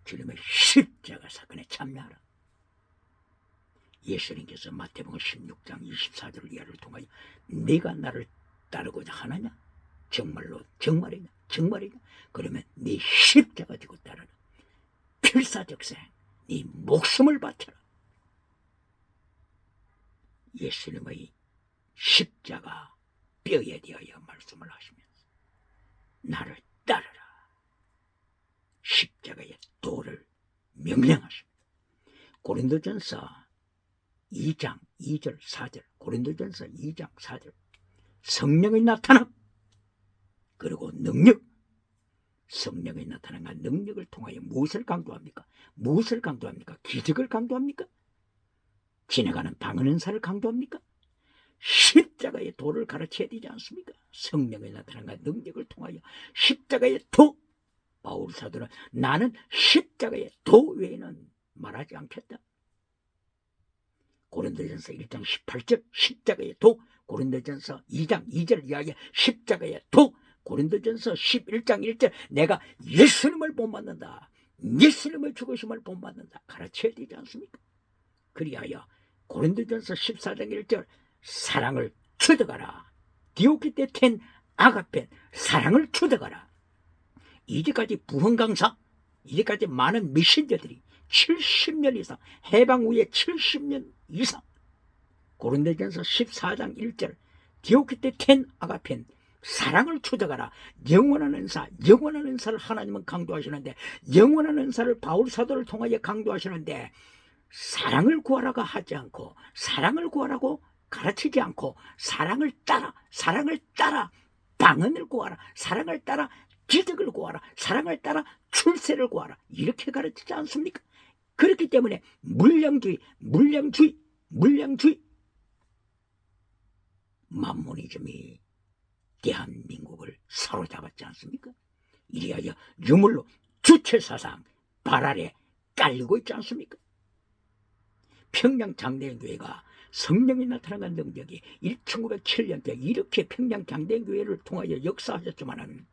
주님의 십자가 사건에 참여하라. 예수님께서 마태복음 16장 24절 이하를 통하여 네가 나를 따르고자 하느냐? 정말이냐? 그러면 네 십자가 지고 따르라. 필사적생 네 목숨을 바쳐라. 예수님의 십자가 뼈에 대하여 말씀을 하시면서 나를 따르라. 십자가의 도를 명령하십니다. 고린도전서 2장 2절 4절 고린도전서 2장 4절 성령의 나타남 그리고 능력 성령의 나타남과 능력을 통하여 무엇을 강조합니까? 기적을 강조합니까? 지나가는 방언은사를 강조합니까? 십자가의 도를 가르쳐야 되지 않습니까? 성령의 나타남과 능력을 통하여 십자가의 도 바울 사도는 나는 십자가의 도 외에는 말하지 않겠다. 고린도전서 1장 18절 십자가의 도 고린도전서 2장 2절 이하의 십자가의 도 고린도전서 11장 1절 내가 예수님을 본받는다. 예수님의 죽으심을 본받는다. 가르쳐야 되지 않습니까? 그리하여 고린도전서 14장 1절 사랑을 추득하라. 디오키테 텐 아가펜 사랑을 추득하라. 이제까지 부흥 강사 이제까지 많은 메신저들이 70년 이상 해방 후에 70년 이상 고린도전서 14장 1절 디오키테 텐 아가펜, 사랑을 추적하라. 영원한 은사, 영원한 은사를 하나님은 강조하시는데, 영원한 은사를 바울 사도를 통하여 강조하시는데, 사랑을 구하라고 하지 않고, 사랑을 구하라고 가르치지 않고, 사랑을 따라 방언을 구하라, 사랑을 따라 기적을 구하라, 사랑을 따라 출세를 구하라, 이렇게 가르치지 않습니까? 그렇기 때문에 물량주의, 만모니즘이 대한민국을 사로잡았지 않습니까? 이리하여 유물로 주체사상 발 아래 깔리고 있지 않습니까? 평양장대교회가 성령이 나타난 능력이 1907년대 이렇게 평양장대교회를 통하여 역사하셨지만은,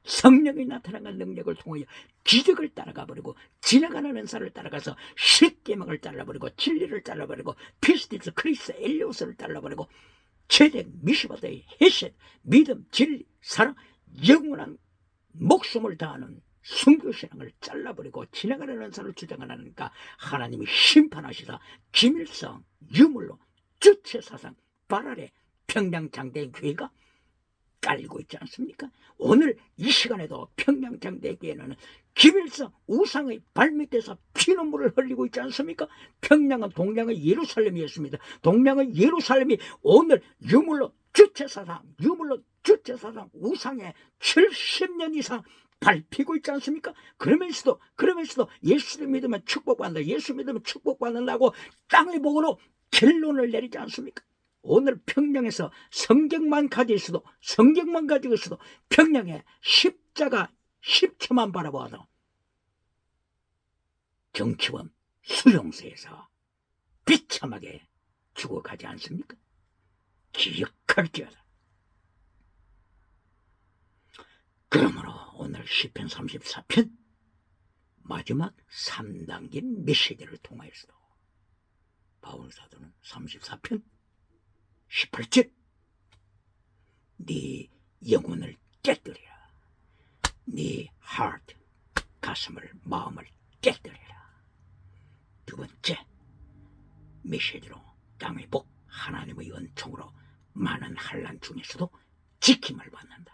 성령이 나타난 능력을 통하여 기적을 따라가 버리고, 지나가는 은사를 따라가서 십계명을 잘라버리고, 진리를 잘라버리고, 피스티스, 크리스, 엘리오스를 잘라버리고, 제대, 미시바다의 헤셋, 믿음, 진리, 사랑, 영원한 목숨을 다하는 순교신앙을 잘라버리고 지나가는 은사를 주장하니까 하나님이 심판하시다 기밀성, 유물로 주체사상 발 아래 평양장대교회가 깔리고 있지 않습니까? 오늘 이 시간에도 평양장대교회는 기밀성 우상의 발밑에서 피눈물을 흘리고 있지 않습니까? 평양은 동양의 예루살렘이었습니다. 동양의 예루살렘이 오늘 유물로 주체사상 우상에 70년 이상 밟히고 있지 않습니까? 그러면서도 예수를 믿으면 축복받는다, 예수 믿으면 축복받는다고 땅의 복으로 결론을 내리지 않습니까? 오늘 평양에서 성경만 가지고 있어도 평양에 십자가 10초만 바라봐도 정치원 수용소에서 비참하게 죽어가지 않습니까? 기억할지어다. 그러므로 오늘 시편 34편 마지막 3단계 메시지를 통하여서 바울 사도는 34편 18절 네 영혼을 깨뜨리라, 네 heart, 마음을 깨뜨리라. 두 번째 메시지로 땅의 복, 하나님의 은총으로 많은 환난 중에서도 지킴을 받는다.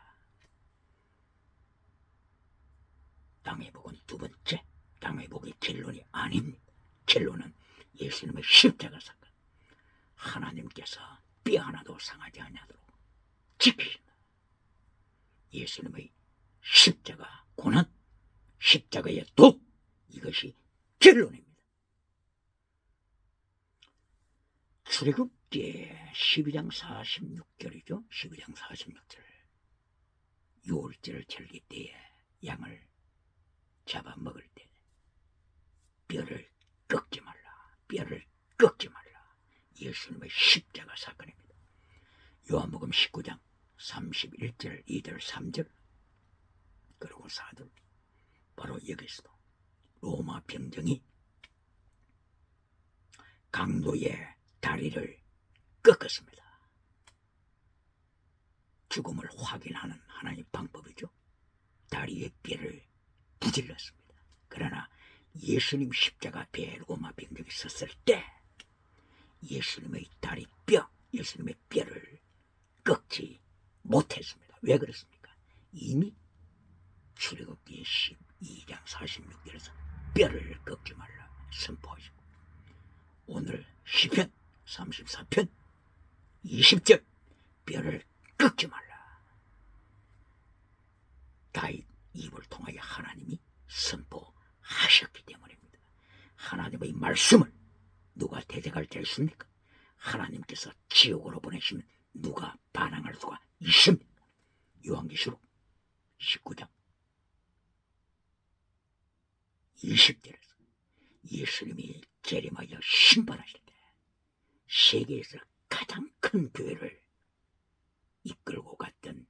땅의 복은 두 번째, 땅의 복이 결론이 아닙니다. 결론은 예수님의 십자가 사건, 하나님께서 뼈 하나도 상하지 아니하도록 지키신다. 예수님의 십자가 고난, 십자가의 독, 이것이 결론입니다. 출애굽기 12장 46절이죠. 12장 46절. 유월절을 즐길 때에 양을 잡아먹을 때 뼈를 꺾지 말라. 예수님의 십자가 사건입니다. 요한복음 19장 31절, 2절, 3절, 그리고 4절. 바로 여기서도 로마 병정이 강도의 다리를 꺾었습니다. 죽음을 확인하는 하나님의 방법이죠. 다리의 뼈를 부질렀습니다. 그러나 예수님 십자가 앞에 로마 병정이 섰을 때 예수님의 예수님의 뼈를 꺾지 못했습니다. 왜 그렇습니까? 이미 출애굽기 12장 46절에서 뼈를 꺾지 말라 선포하시고, 오늘 시편 34편 20절 뼈를 꺾지 말라. 다윗 입을 통하여 하나님이 선포하셨기 때문입니다. 하나님의 말씀을 누가 대적할 자 있습니까? 하나님께서 지옥으로 보내시면 누가 반항할 수가 있습니까? 요한계시록 19장 20절에서 예수님이 재림하여 심판하실 때 세계에서 가장 큰 교회를 이끌고 갔던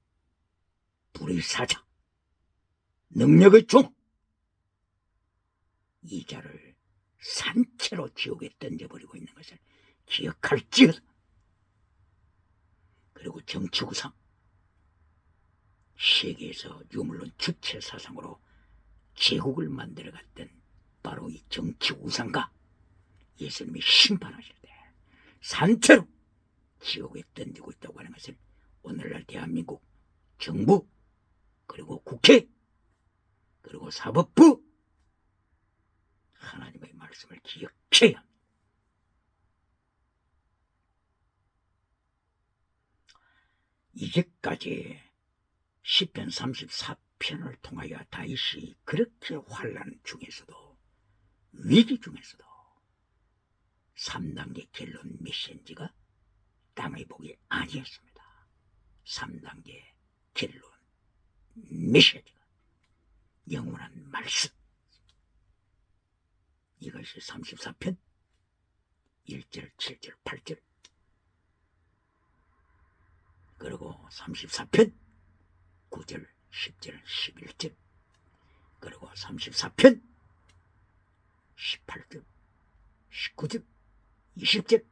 불의 사자, 능력의 종, 이 자를 산채로 지옥에 던져버리고 있는 것을 기억할지어다. 그리고 정치구상, 세계에서 유물론 주체사상으로 제국을 만들어갔던 바로 이 정치우상과 예수님이 심판하실 때 산채로 지옥에 던지고 있다고 하는 것을 오늘날 대한민국 정부, 그리고 국회, 그리고 사법부, 하나님의 말씀을 기억해야 합니다. 이제까지 시편 34편을 통하여 다윗이 그렇게 환난 중에서도, 위기 중에서도 3단계 결론 메시지가 땅의 복이 아니었습니다. 3단계 결론 메시지가 영원한 말씀, 이것이 34편 1절, 7절, 8절, 그리고 34편 9절, 10절, 11절, 그리고 34편 18절, 19절, 20절,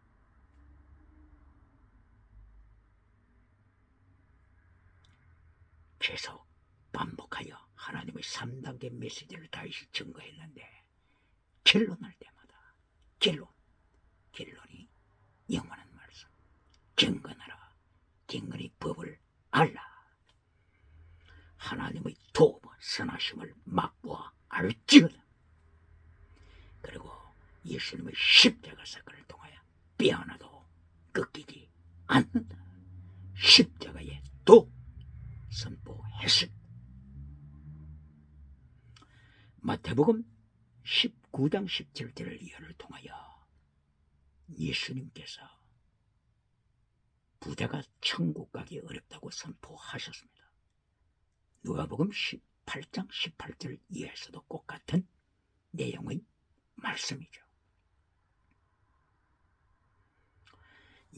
계속 반복하여 하나님의 3단계 메시지를 다시 증거했는데, 결론할 때마다 결론이 영원한 말씀, 경건하라, 경건히 법을 알라, 하나님의 도움 선하심을 맛보아 알지어다. 그리고 예수님의 십자가 사건을 통하여 뼈 하나도 꺾이지 않는다. 십자가의 도 선포했습니다. 마태복음 19장 17절을 이하를 통하여 예수님께서 부자가 천국 가기 어렵다고 선포하셨습니다. 누가복음 18장 18절 이하에서도 똑같은 내용의 말씀이죠.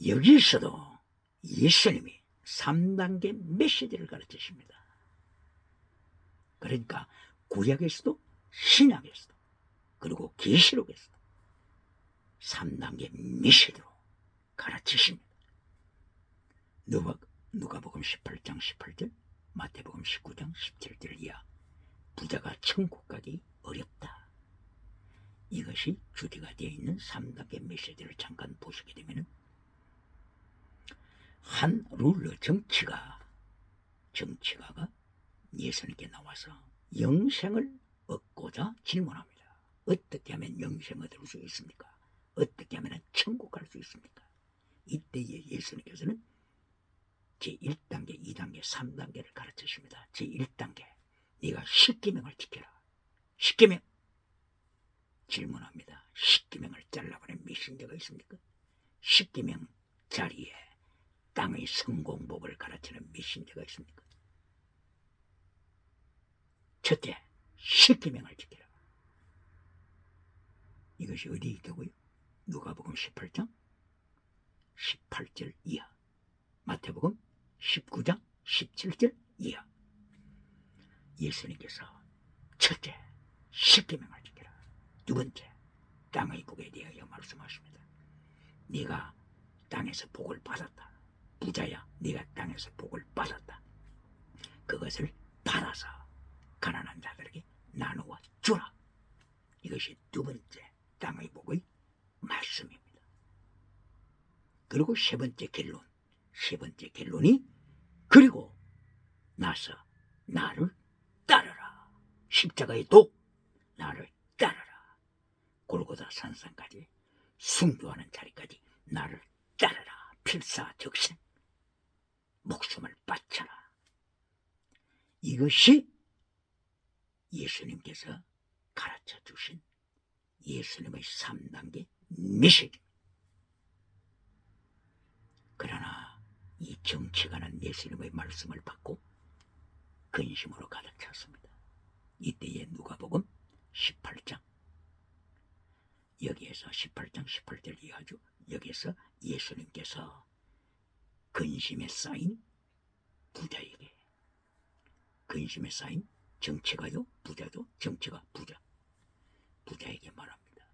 여기서도 예수님이 3단계 메시지를 가르치십니다. 그러니까 구약에서도 신약에서도 그리고 계시록에서도 3단계 메시지로 가르치십니다. 누가복음 18장 18절, 마태복음 19장 17절 이하, 부자가 천국 가기 어렵다. 이것이 주제가 되어 있는 3단계 메시지를 잠깐 보시게 되면, 한 룰러 정치가가 예수님께 나와서 영생을 얻고자 질문합니다. 어떻게 하면 영생을 얻을 수 있습니까? 어떻게 하면 천국 갈 수 있습니까? 이때에 예수님께서는 제1단계, 2단계, 3단계를 가르치십니다. 제1단계, 네가 십계명을 지켜라. 십계명. 질문합니다. 십계명을 잘라버린 메신저가 있습니까? 십계명 자리에 땅의 성공법을 가르치는 메신저가 있습니까? 첫째, 십계명을 지켜라. 이것이 어디에 있다고요? 누가복음 18장 18절 이하, 마태복음 19장 17절 이하. 예수님께서 첫째, 십계명을 지켜라. 두 번째, 땅의 복에 대하여 말씀하십니다. 네가 땅에서 복을 받았다. 부자야, 네가 땅에서 복을 받았다. 그것을 받아서 가난한 자들에게 나누어 주라. 이것이 두 번째 땅의 복의 말씀입니다. 그리고 세 번째 결론이 그리고 나서 나를 따르라. 십자가의 도, 나를 따르라. 골고다 산상까지, 순교하는 자리까지 나를 따르라. 필사적생, 목숨을 바쳐라. 이것이 예수님께서 가르쳐 주신 예수님의 3단계 메시지. 그러나 이 정치가는 예수님의 말씀을 받고 근심으로 가득 찼습니다. 이때에 누가복음 18장, 여기에서 18장 18절 이하죠. 여기에서 예수님께서 근심에 쌓인 부자에게, 근심에 쌓인 정치가요, 부자도, 정치가 부자에게 말합니다.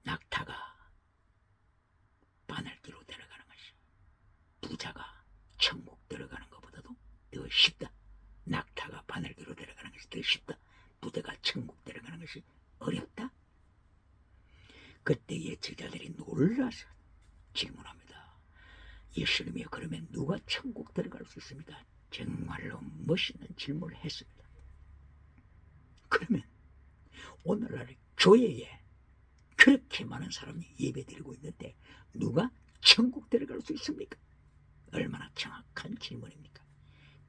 낙타가 바늘기로 들어가는 것이 부자가 천국 들어가는 것보다도 더 쉽다. 낙타가 바늘기로 들어가는 것이 더 쉽다. 부자가 천국 들어가는 것이 어렵다. 그때의 제자들이 놀라서 질문합니다. 예수님이 그러면 누가 천국 들어갈 수 있습니까? 정말로 멋있는 질문을 했습니다. 그러면 오늘날 교회에 그렇게 많은 사람이 예배드리고 있는데 누가 천국 들어갈 수 있습니까? 얼마나 정확한 질문입니까?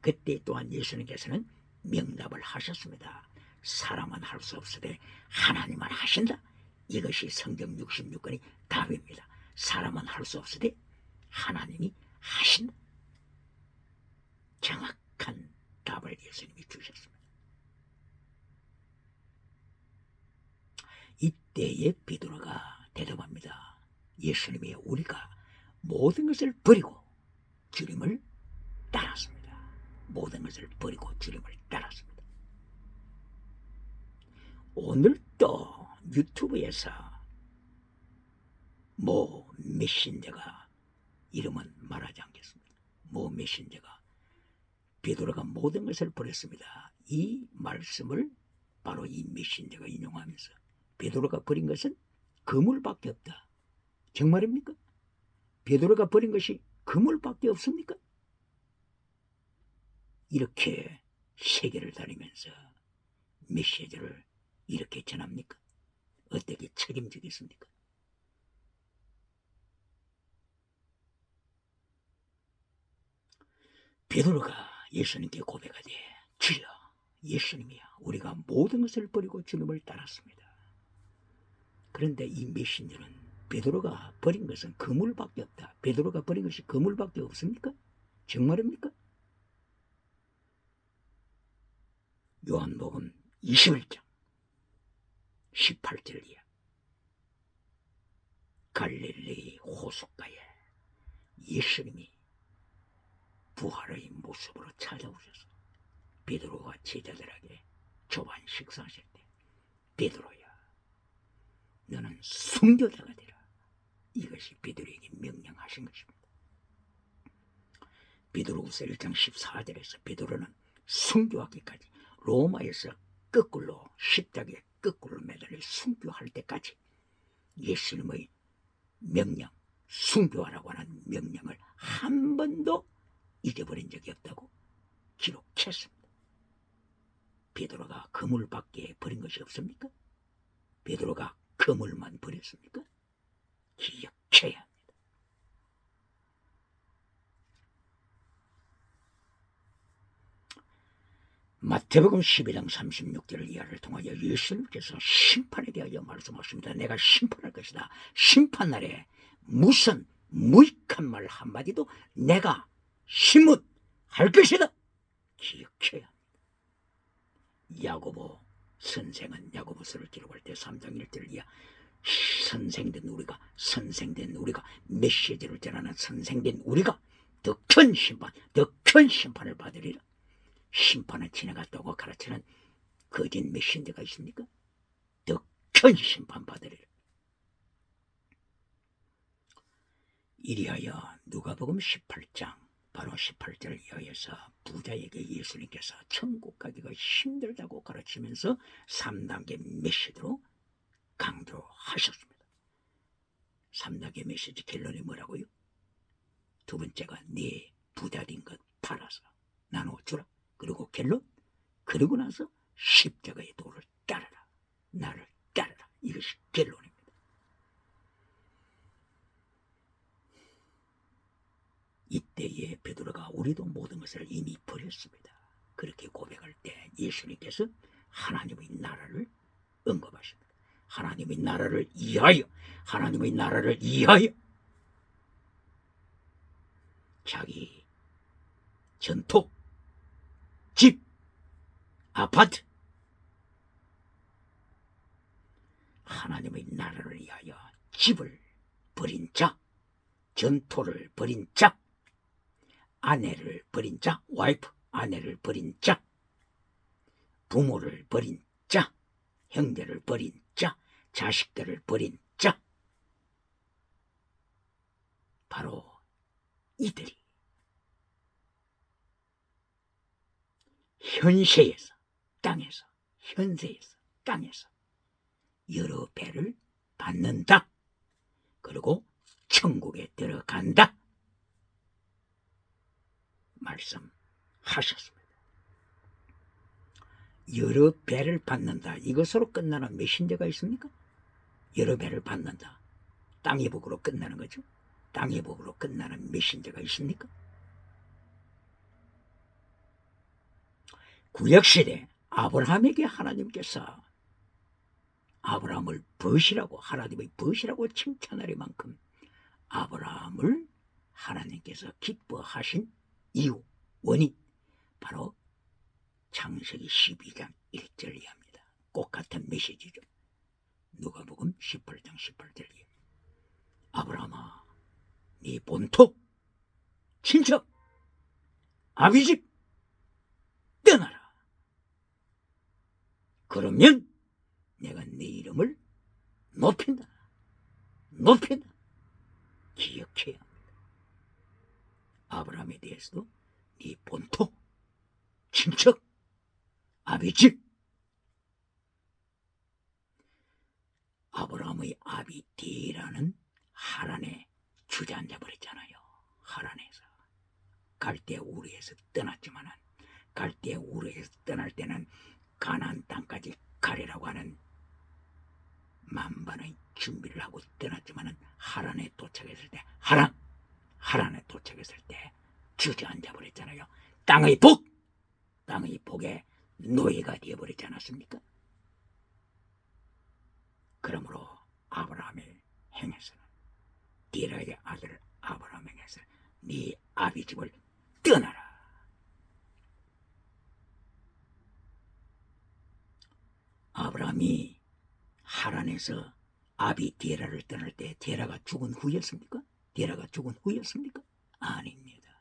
그때 또한 예수님께서는 명답을 하셨습니다. 사람은 할 수 없으되 하나님은 하신다. 이것이 성경 66권의 답입니다. 사람은 할 수 없으되 하나님이 하신다. 정확한 답을 예수님이 주셨습니다. 이때에 베드로가 대답합니다. 예수님이 우리가 모든 것을 버리고 주님을 따랐습니다. 모든 것을 버리고 주님을 따랐습니다. 오늘도 유튜브에서 모 메신저가, 이름은 말하지 않겠습니다. 모 메신저가 베드로가 모든 것을 버렸습니다. 이 말씀을 바로 이 메신저가 인용하면서 베드로가 버린 것은 그물밖에 없다. 정말입니까? 베드로가 버린 것이 그물밖에 없습니까? 이렇게 세계를 다니면서 메시지를 이렇게 전합니까? 어떻게 책임지겠습니까? 베드로가 예수님께 고백하되 주여, 예수님이야, 우리가 모든 것을 버리고 주님을 따랐습니다. 그런데 이 메신저는 베드로가 버린 것은 그물밖에 없다. 베드로가 버린 것이 그물밖에 없습니까? 정말입니까? 요한복음 21장 18절 이하, 갈릴리 호숫가에 예수님이 부활의 모습으로 찾아오셔서 베드로와 제자들에게 조반 식사하실 때 베드로야, 너는 순교자가 되라. 이것이 베드로에게 명령하신 것입니다. 베드로후서 1장 14절에서 베드로는 순교하기까지 로마에서 거꾸로 십자가에 거꾸로 매달려 순교할 때까지 예수님의 명령, 순교하라고 하는 명령을 한 번도 잊어버린 적이 없다고 기록했습니다. 베드로가 그물밖에 버린 것이 없습니까? 베드로가 그물만 버렸습니까? 기억해야 합니다. 마태복음 12장 36절 이하를 통하여 예수님께서 심판에 대하여 말씀하십니다. 내가 심판할 것이다. 심판날에 무슨 무익한 말 한마디도 내가 심문할 것이다. 기억해야 합니다. 야고보 선생은 야고보서를 기록할 때 3장 1절 이하, 선생된 우리가 메시지를 전하는 선생된 우리가 더 큰 심판을 받으리라. 심판은 지나갔다고 가르치는 거짓 메신저가 있습니까? 더 큰 심판 받으리라. 이리하여 누가복음 18장 바로 18절 이하에서 부자에게 예수님께서 천국 가기가 힘들다고 가르치면서 3단계 메시지로 강조하셨습니다. 3단계 메시지 결론이 뭐라고요? 두 번째가 네 부자된 것 팔아서 나눠주라. 그리고 결론, 그러고 나서 십자가의 도를 따르라. 나를 따르라. 이것이 결론입니다. 이때에 베드로가 우리도 모든 것을 이미 버렸습니다. 그렇게 고백할 때 예수님께서 하나님의 나라를 언급하십니다. 하나님의 나라를 이하여, 하나님의 나라를 이하여 자기 전토, 집, 아파트, 하나님의 나라를 위하여 집을 버린 자, 전토를 버린 자, 아내를 버린 자, 와이프, 아내를 버린 자, 부모를 버린 자, 형제를 버린 자, 자식들을 버린 자, 바로 이들이 현세에서, 땅에서, 현세에서, 땅에서 여러 배를 받는다. 그리고 천국에 들어간다. 말씀하셨습니다. 여러 배를 받는다, 이것으로 끝나는 메신저가 있습니까? 여러 배를 받는다, 땅의 복으로 끝나는 거죠. 땅의 복으로 끝나는 메신저가 있습니까? 구약시대 아브라함에게 하나님께서 아브라함을 벗이라고, 하나님의 벗이라고 칭찬할 만큼 아브라함을 하나님께서 기뻐하신 이유, 원인, 바로 창세기 12장 1절 이하입니다. 꼭 같은 메시지죠. 누가복음 18장 18절 이하. 아브라함아, 네 본토, 친척, 아비집 떠나라. 그러면 내가 네 이름을 높인다. 높인다. 기억해야 합니다. 아브라함에 대해서도 네 본토, 친척, 아비집. 아브라함의 아비 데라는 하란에 주저앉아 버렸잖아요. 하란에서 갈대 우르에서 떠났지만은, 갈대 우르에서 떠날 때는 가나안 땅까지 가리라고 하는 만반의 준비를 하고 떠났지만은, 하란에 도착했을 때, 하란에 도착했을 때 주저앉아 버렸잖아요. 땅의 복에 노예가 되어버리지 않았습니까? 그러므로 아브라함의 행에서는, 데라의 아들 아브라함의 행에서는 네 아비집을 떠나라. 아브라함이 하란에서 아비 데라를 떠날 때 데라가 죽은 후였습니까? 데라가 죽은 후였습니까? 아닙니다.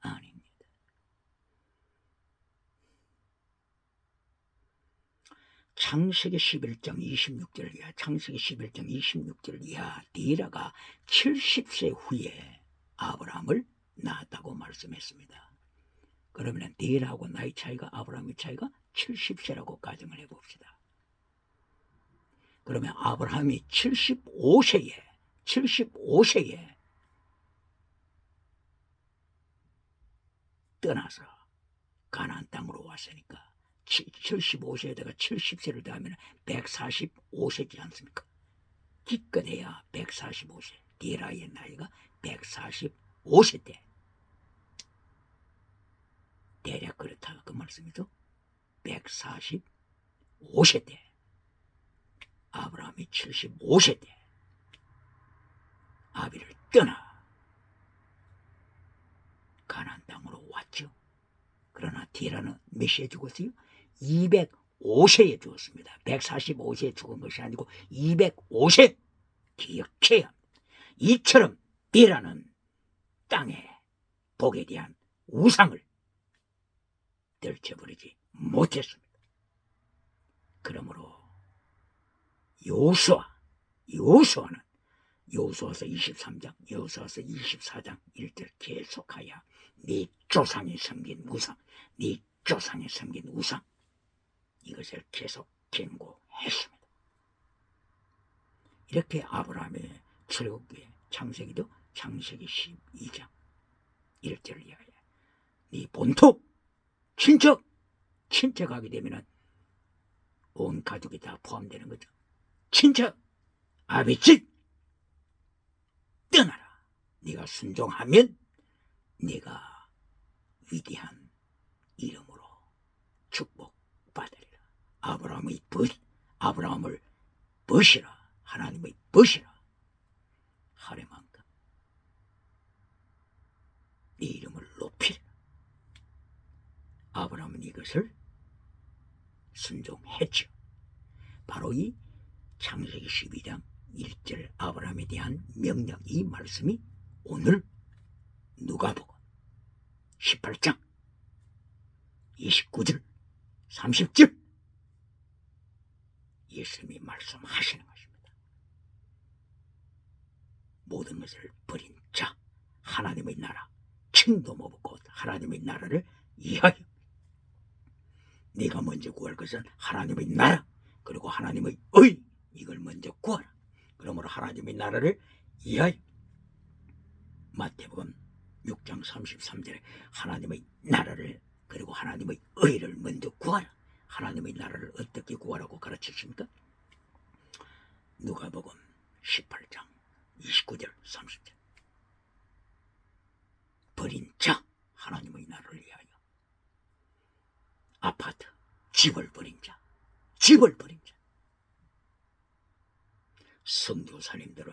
아닙니다. 창세기 11장 26절 이하, 창세기 11장 26절 이하, 데라가 70세 후에 아브라함을 낳았다고 말씀했습니다. 그러면 데라하고 나이 차이가, 아브라함의 차이가 70세라고 가정을 해봅시다. 그러면 아브라함이 75세에 떠나서 가나안 땅으로 왔으니까 75세에다가 70세를 더하면 145세지 않습니까? 기껏해야 145세. 데라의 나이가 145세 때. 대략 그렇다 그 말씀이죠. 145세 때. 아브라함이 75세 때 아비를 떠나 가나안 땅으로 왔죠. 그러나 데라는 몇 시에 죽었어요? 205세에 죽었습니다. 145세에 죽은 것이 아니고 205세. 기억해야 합니다. 이처럼 데라는 땅의 복에 대한 우상을 떨쳐버리지 못했습니다. 그러므로 여호수아는 여호수아서 23장, 여호수아서 24장 1절 계속하여 네 조상이 섬긴 우상, 네 조상이 섬긴 우상, 이것을 계속 경고했습니다. 이렇게 아브라함의 출애굽기에, 창세기도 창세기 12장 1절 이하에 네 본토, 친척하게 되면은 온 가족이 다 포함되는 거죠. 친척, 아비집 떠나라. 네가 순종하면 네가 위대한 이름으로 축복받으리라. 아브라함을 벗이라. 하나님의 벗이라. 하려만큼 네 이름을 높이라. 아브라함은 이것을 순종했죠. 바로 이 창세기 12장 1절 아브라함에 대한 명령, 이 말씀이 오늘 누가복음 18장 29절 30절 예수님이 말씀하시는 것입니다. 모든 것을 버린 자, 하나님의 나라, 칭도 먹고 하나님의 나라를 이하여, 네가 먼저 구할 것은 하나님의 나라, 그리고 하나님의 의, 이걸 먼저 구하라. 그러므로 하나님의 나라를 이하여. 마태복음 6장 33절에 하나님의 나라를 그리고 하나님의 의를 먼저 구하라. 하나님의 나라를 어떻게 구하라고 가르치십니까? 누가복음 18장 29절 30절. 버린 자, 하나님의 나라를 위하여. 아파트, 집을 버린 자, 집을 버린 자. 선교사님들은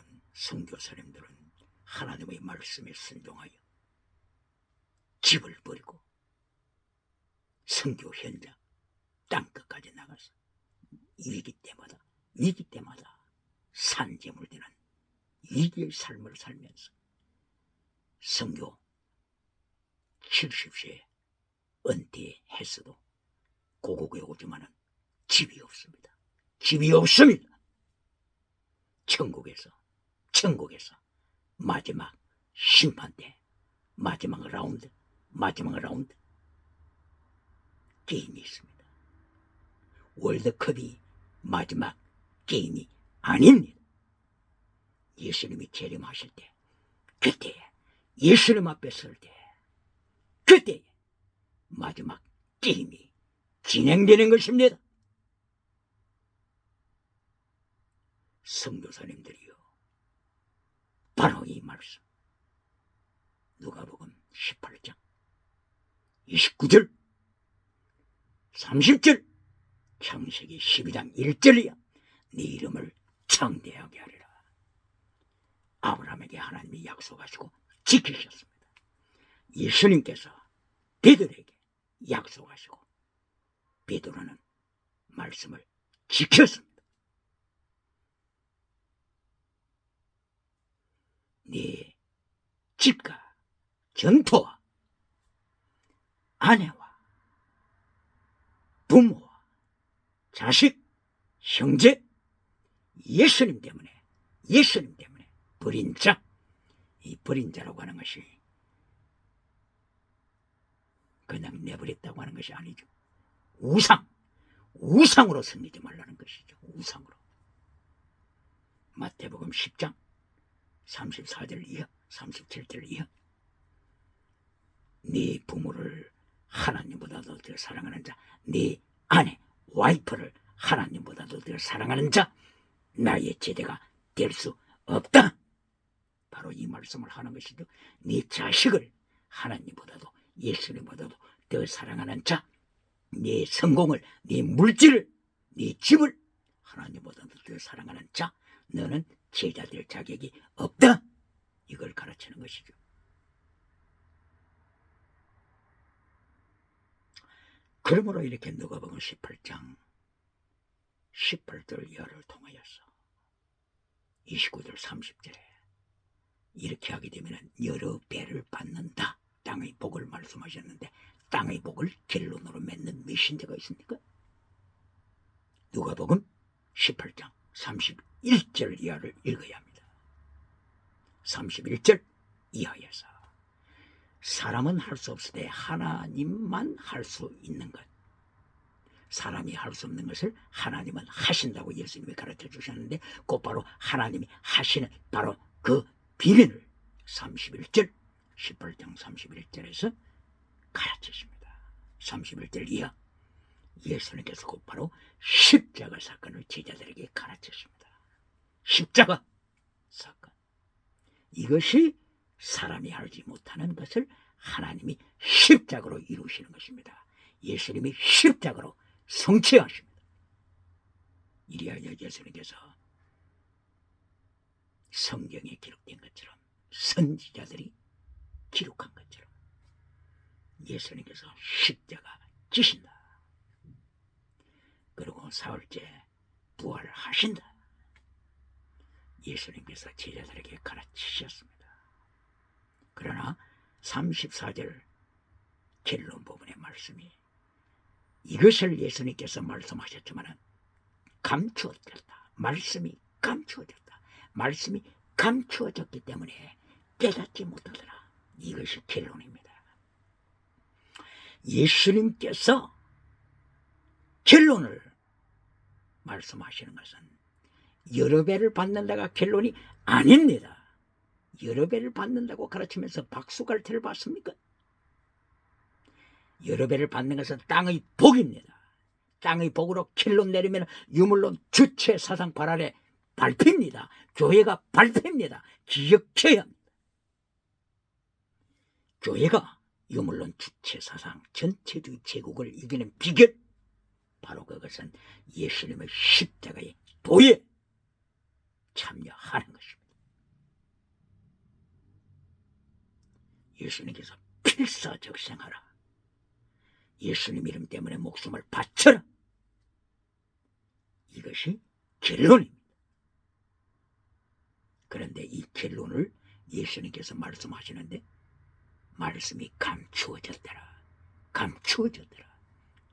하나님의 말씀에 순종하여 집을 버리고 선교 현장 땅끝까지 나가서 위기 때마다 산재물 되는 위기의 삶을 살면서 선교 70세에 은퇴했어도 고국에 오지만은 집이 없습니다. 집이 없습니다. 천국에서 마지막 심판 때 마지막 라운드 게임이 있습니다. 월드컵이 마지막 게임이 아닙니다. 예수님이 재림하실 때, 그때 예수님 앞에 설 때, 그때 마지막 게임이 진행되는 것입니다. 선교사님들이요, 바로 이 말씀 누가복음 18장 29절 30절 창세기 12장 1절이야. 네 이름을 창대하게 하리라. 아브라함에게 하나님이 약속하시고 지키셨습니다. 예수님께서 베드로에게 약속하시고 베드로는 말씀을 지켰습니다. 네 집과 전토와 아내와 부모와 자식, 형제, 예수님 때문에 버린 자, 이 버린 자라고 하는 것이 그냥 내버렸다고 하는 것이 아니죠. 우상으로 섬기지 말라는 것이죠. 우상으로. 마태복음 10장 34절 이하 37절 이하. 네 부모를 하나님보다도 더 사랑하는 자, 네 아내 와이프를 하나님보다도 더 사랑하는 자, 나의 제대가 될 수 없다. 바로 이 말씀을 하는 것이죠. 네 자식을 하나님보다도 예수님보다도 더 사랑하는 자, 네 성공을, 네 물질을, 네 집을 하나님보다도 더 사랑하는 자, 너는 제자 될 자격이 없다. 이걸 가르치는 것이죠. 그러므로 이렇게 누가복음 18장 18절 이하를 통하여서 29절 30절에 이렇게 하게 되면 여러 배를 받는다. 땅의 복을 말씀하셨는데 땅의 복을 결론으로 맺는 메신저가 있습니까? 누가복음 18장 31절 이하를 읽어야 합니다. 31절 이하에서 사람은 할 수 없으되 하나님만 할 수 있는 것, 사람이 할 수 없는 것을 하나님은 하신다고 예수님이 가르쳐 주셨는데 곧바로 하나님이 하시는 바로 그 비밀을 31절 18장 31절에서 가르치십니다. 31절 이하 예수님께서 곧바로 십자가 사건을 제자들에게 가르치십니다. 십자가 사건, 이것이 사람이 하지 못하는 것을 하나님이 십자가로 이루시는 것입니다. 예수님이 십자가로 성취하십니다. 이리하여 예수님께서 성경에 기록된 것처럼 선지자들이 기록한 것처럼 예수님께서 십자가 지신다. 그리고 사흘째 부활하신다. 예수님께서 제자들에게 가르치셨습니다. 그러나 34절 결론 부분의 말씀이 이것을 예수님께서 말씀하셨지만 감추어졌다. 말씀이 감추어졌다. 말씀이 감추어졌기 때문에 깨닫지 못하더라. 이것이 결론입니다. 예수님께서 결론을 말씀하시는 것은 여러 배를 받는다가 결론이 아닙니다. 여러 배를 받는다고 가르치면서 박수갈채를 받습니까? 여러 배를 받는 것은 땅의 복입니다. 땅의 복으로 길로 내리면 유물론 주체 사상 발 아래 발표입니다. 교회가 발표입니다. 기억해야 합니다. 교회가 유물론 주체 사상 전체주의 제국을 이기는 비결, 바로 그것은 예수님의 십자가의 도에 참여하는 것입니다. 예수님께서 필사적생하라. 예수님 이름 때문에 목숨을 바쳐라. 이것이 결론입니다. 그런데 이 결론을 예수님께서 말씀하시는데 말씀이 감추어졌더라. 감추어졌더라.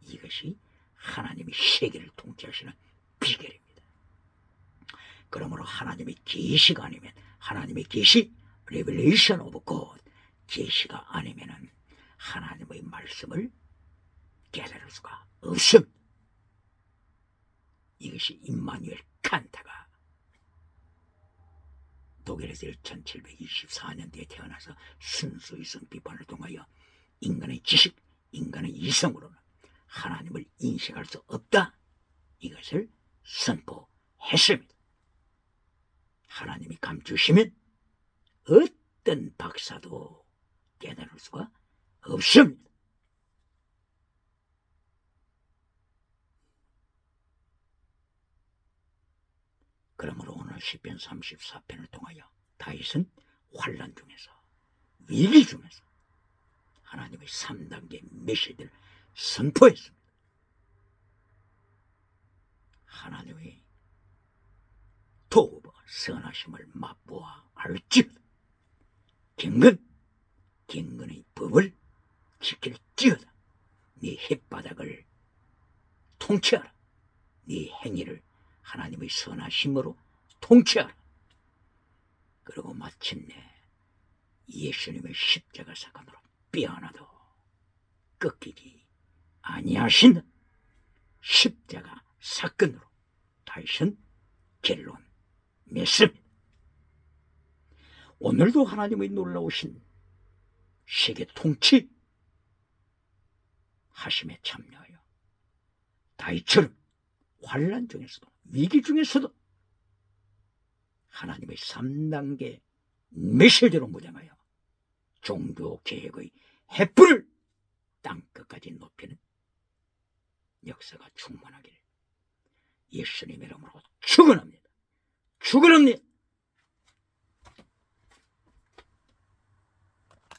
이것이 하나님이 세계를 통치하시는 비결입니다. 그러므로 하나님의 계시가 아니면 하나님의 계시, 레벨레이션 오브 갓, 계시가 아니면은 하나님의 말씀을 깨달을 수가 없습니다. 이것이 임마누엘 칸트가 독일에서 1724년대에 태어나서 순수이성 비판을 통하여 인간의 지식, 인간의 이성으로는 하나님을 인식할 수 없다, 이것을 선포했습니다. 하나님이 감추시면 어떤 박사도 깨달을 수가 없습니다. 그러므로 오늘 시편 34편을 통하여 다윗은 환난 중에서, 위기 중에서 하나님의 3단계 메시지를 선포했습니다. 하나님의 도우와 선하심을 맛보아 알지어다. 경건의 법을 지킬지어다. 네 햇바닥을 통치하라. 네 행위를 하나님의 선하심으로 통치하라. 그리고 마침내 예수님의 십자가 사건으로 뼈 하나도 꺾이지 아니하신 십자가 사건으로 다윗은 결론 맺습니다. 오늘도 하나님의 놀라우신 세계 통치 하심에 참여하여 다윗처럼 환난 중에서도, 위기 중에서도 하나님의 3단계 메시지로 무장하여 종교개혁의 횃불을 땅끝까지 높이는 역사가 충만하기를 예수님의 이름으로 축원합니다. 축원합니다.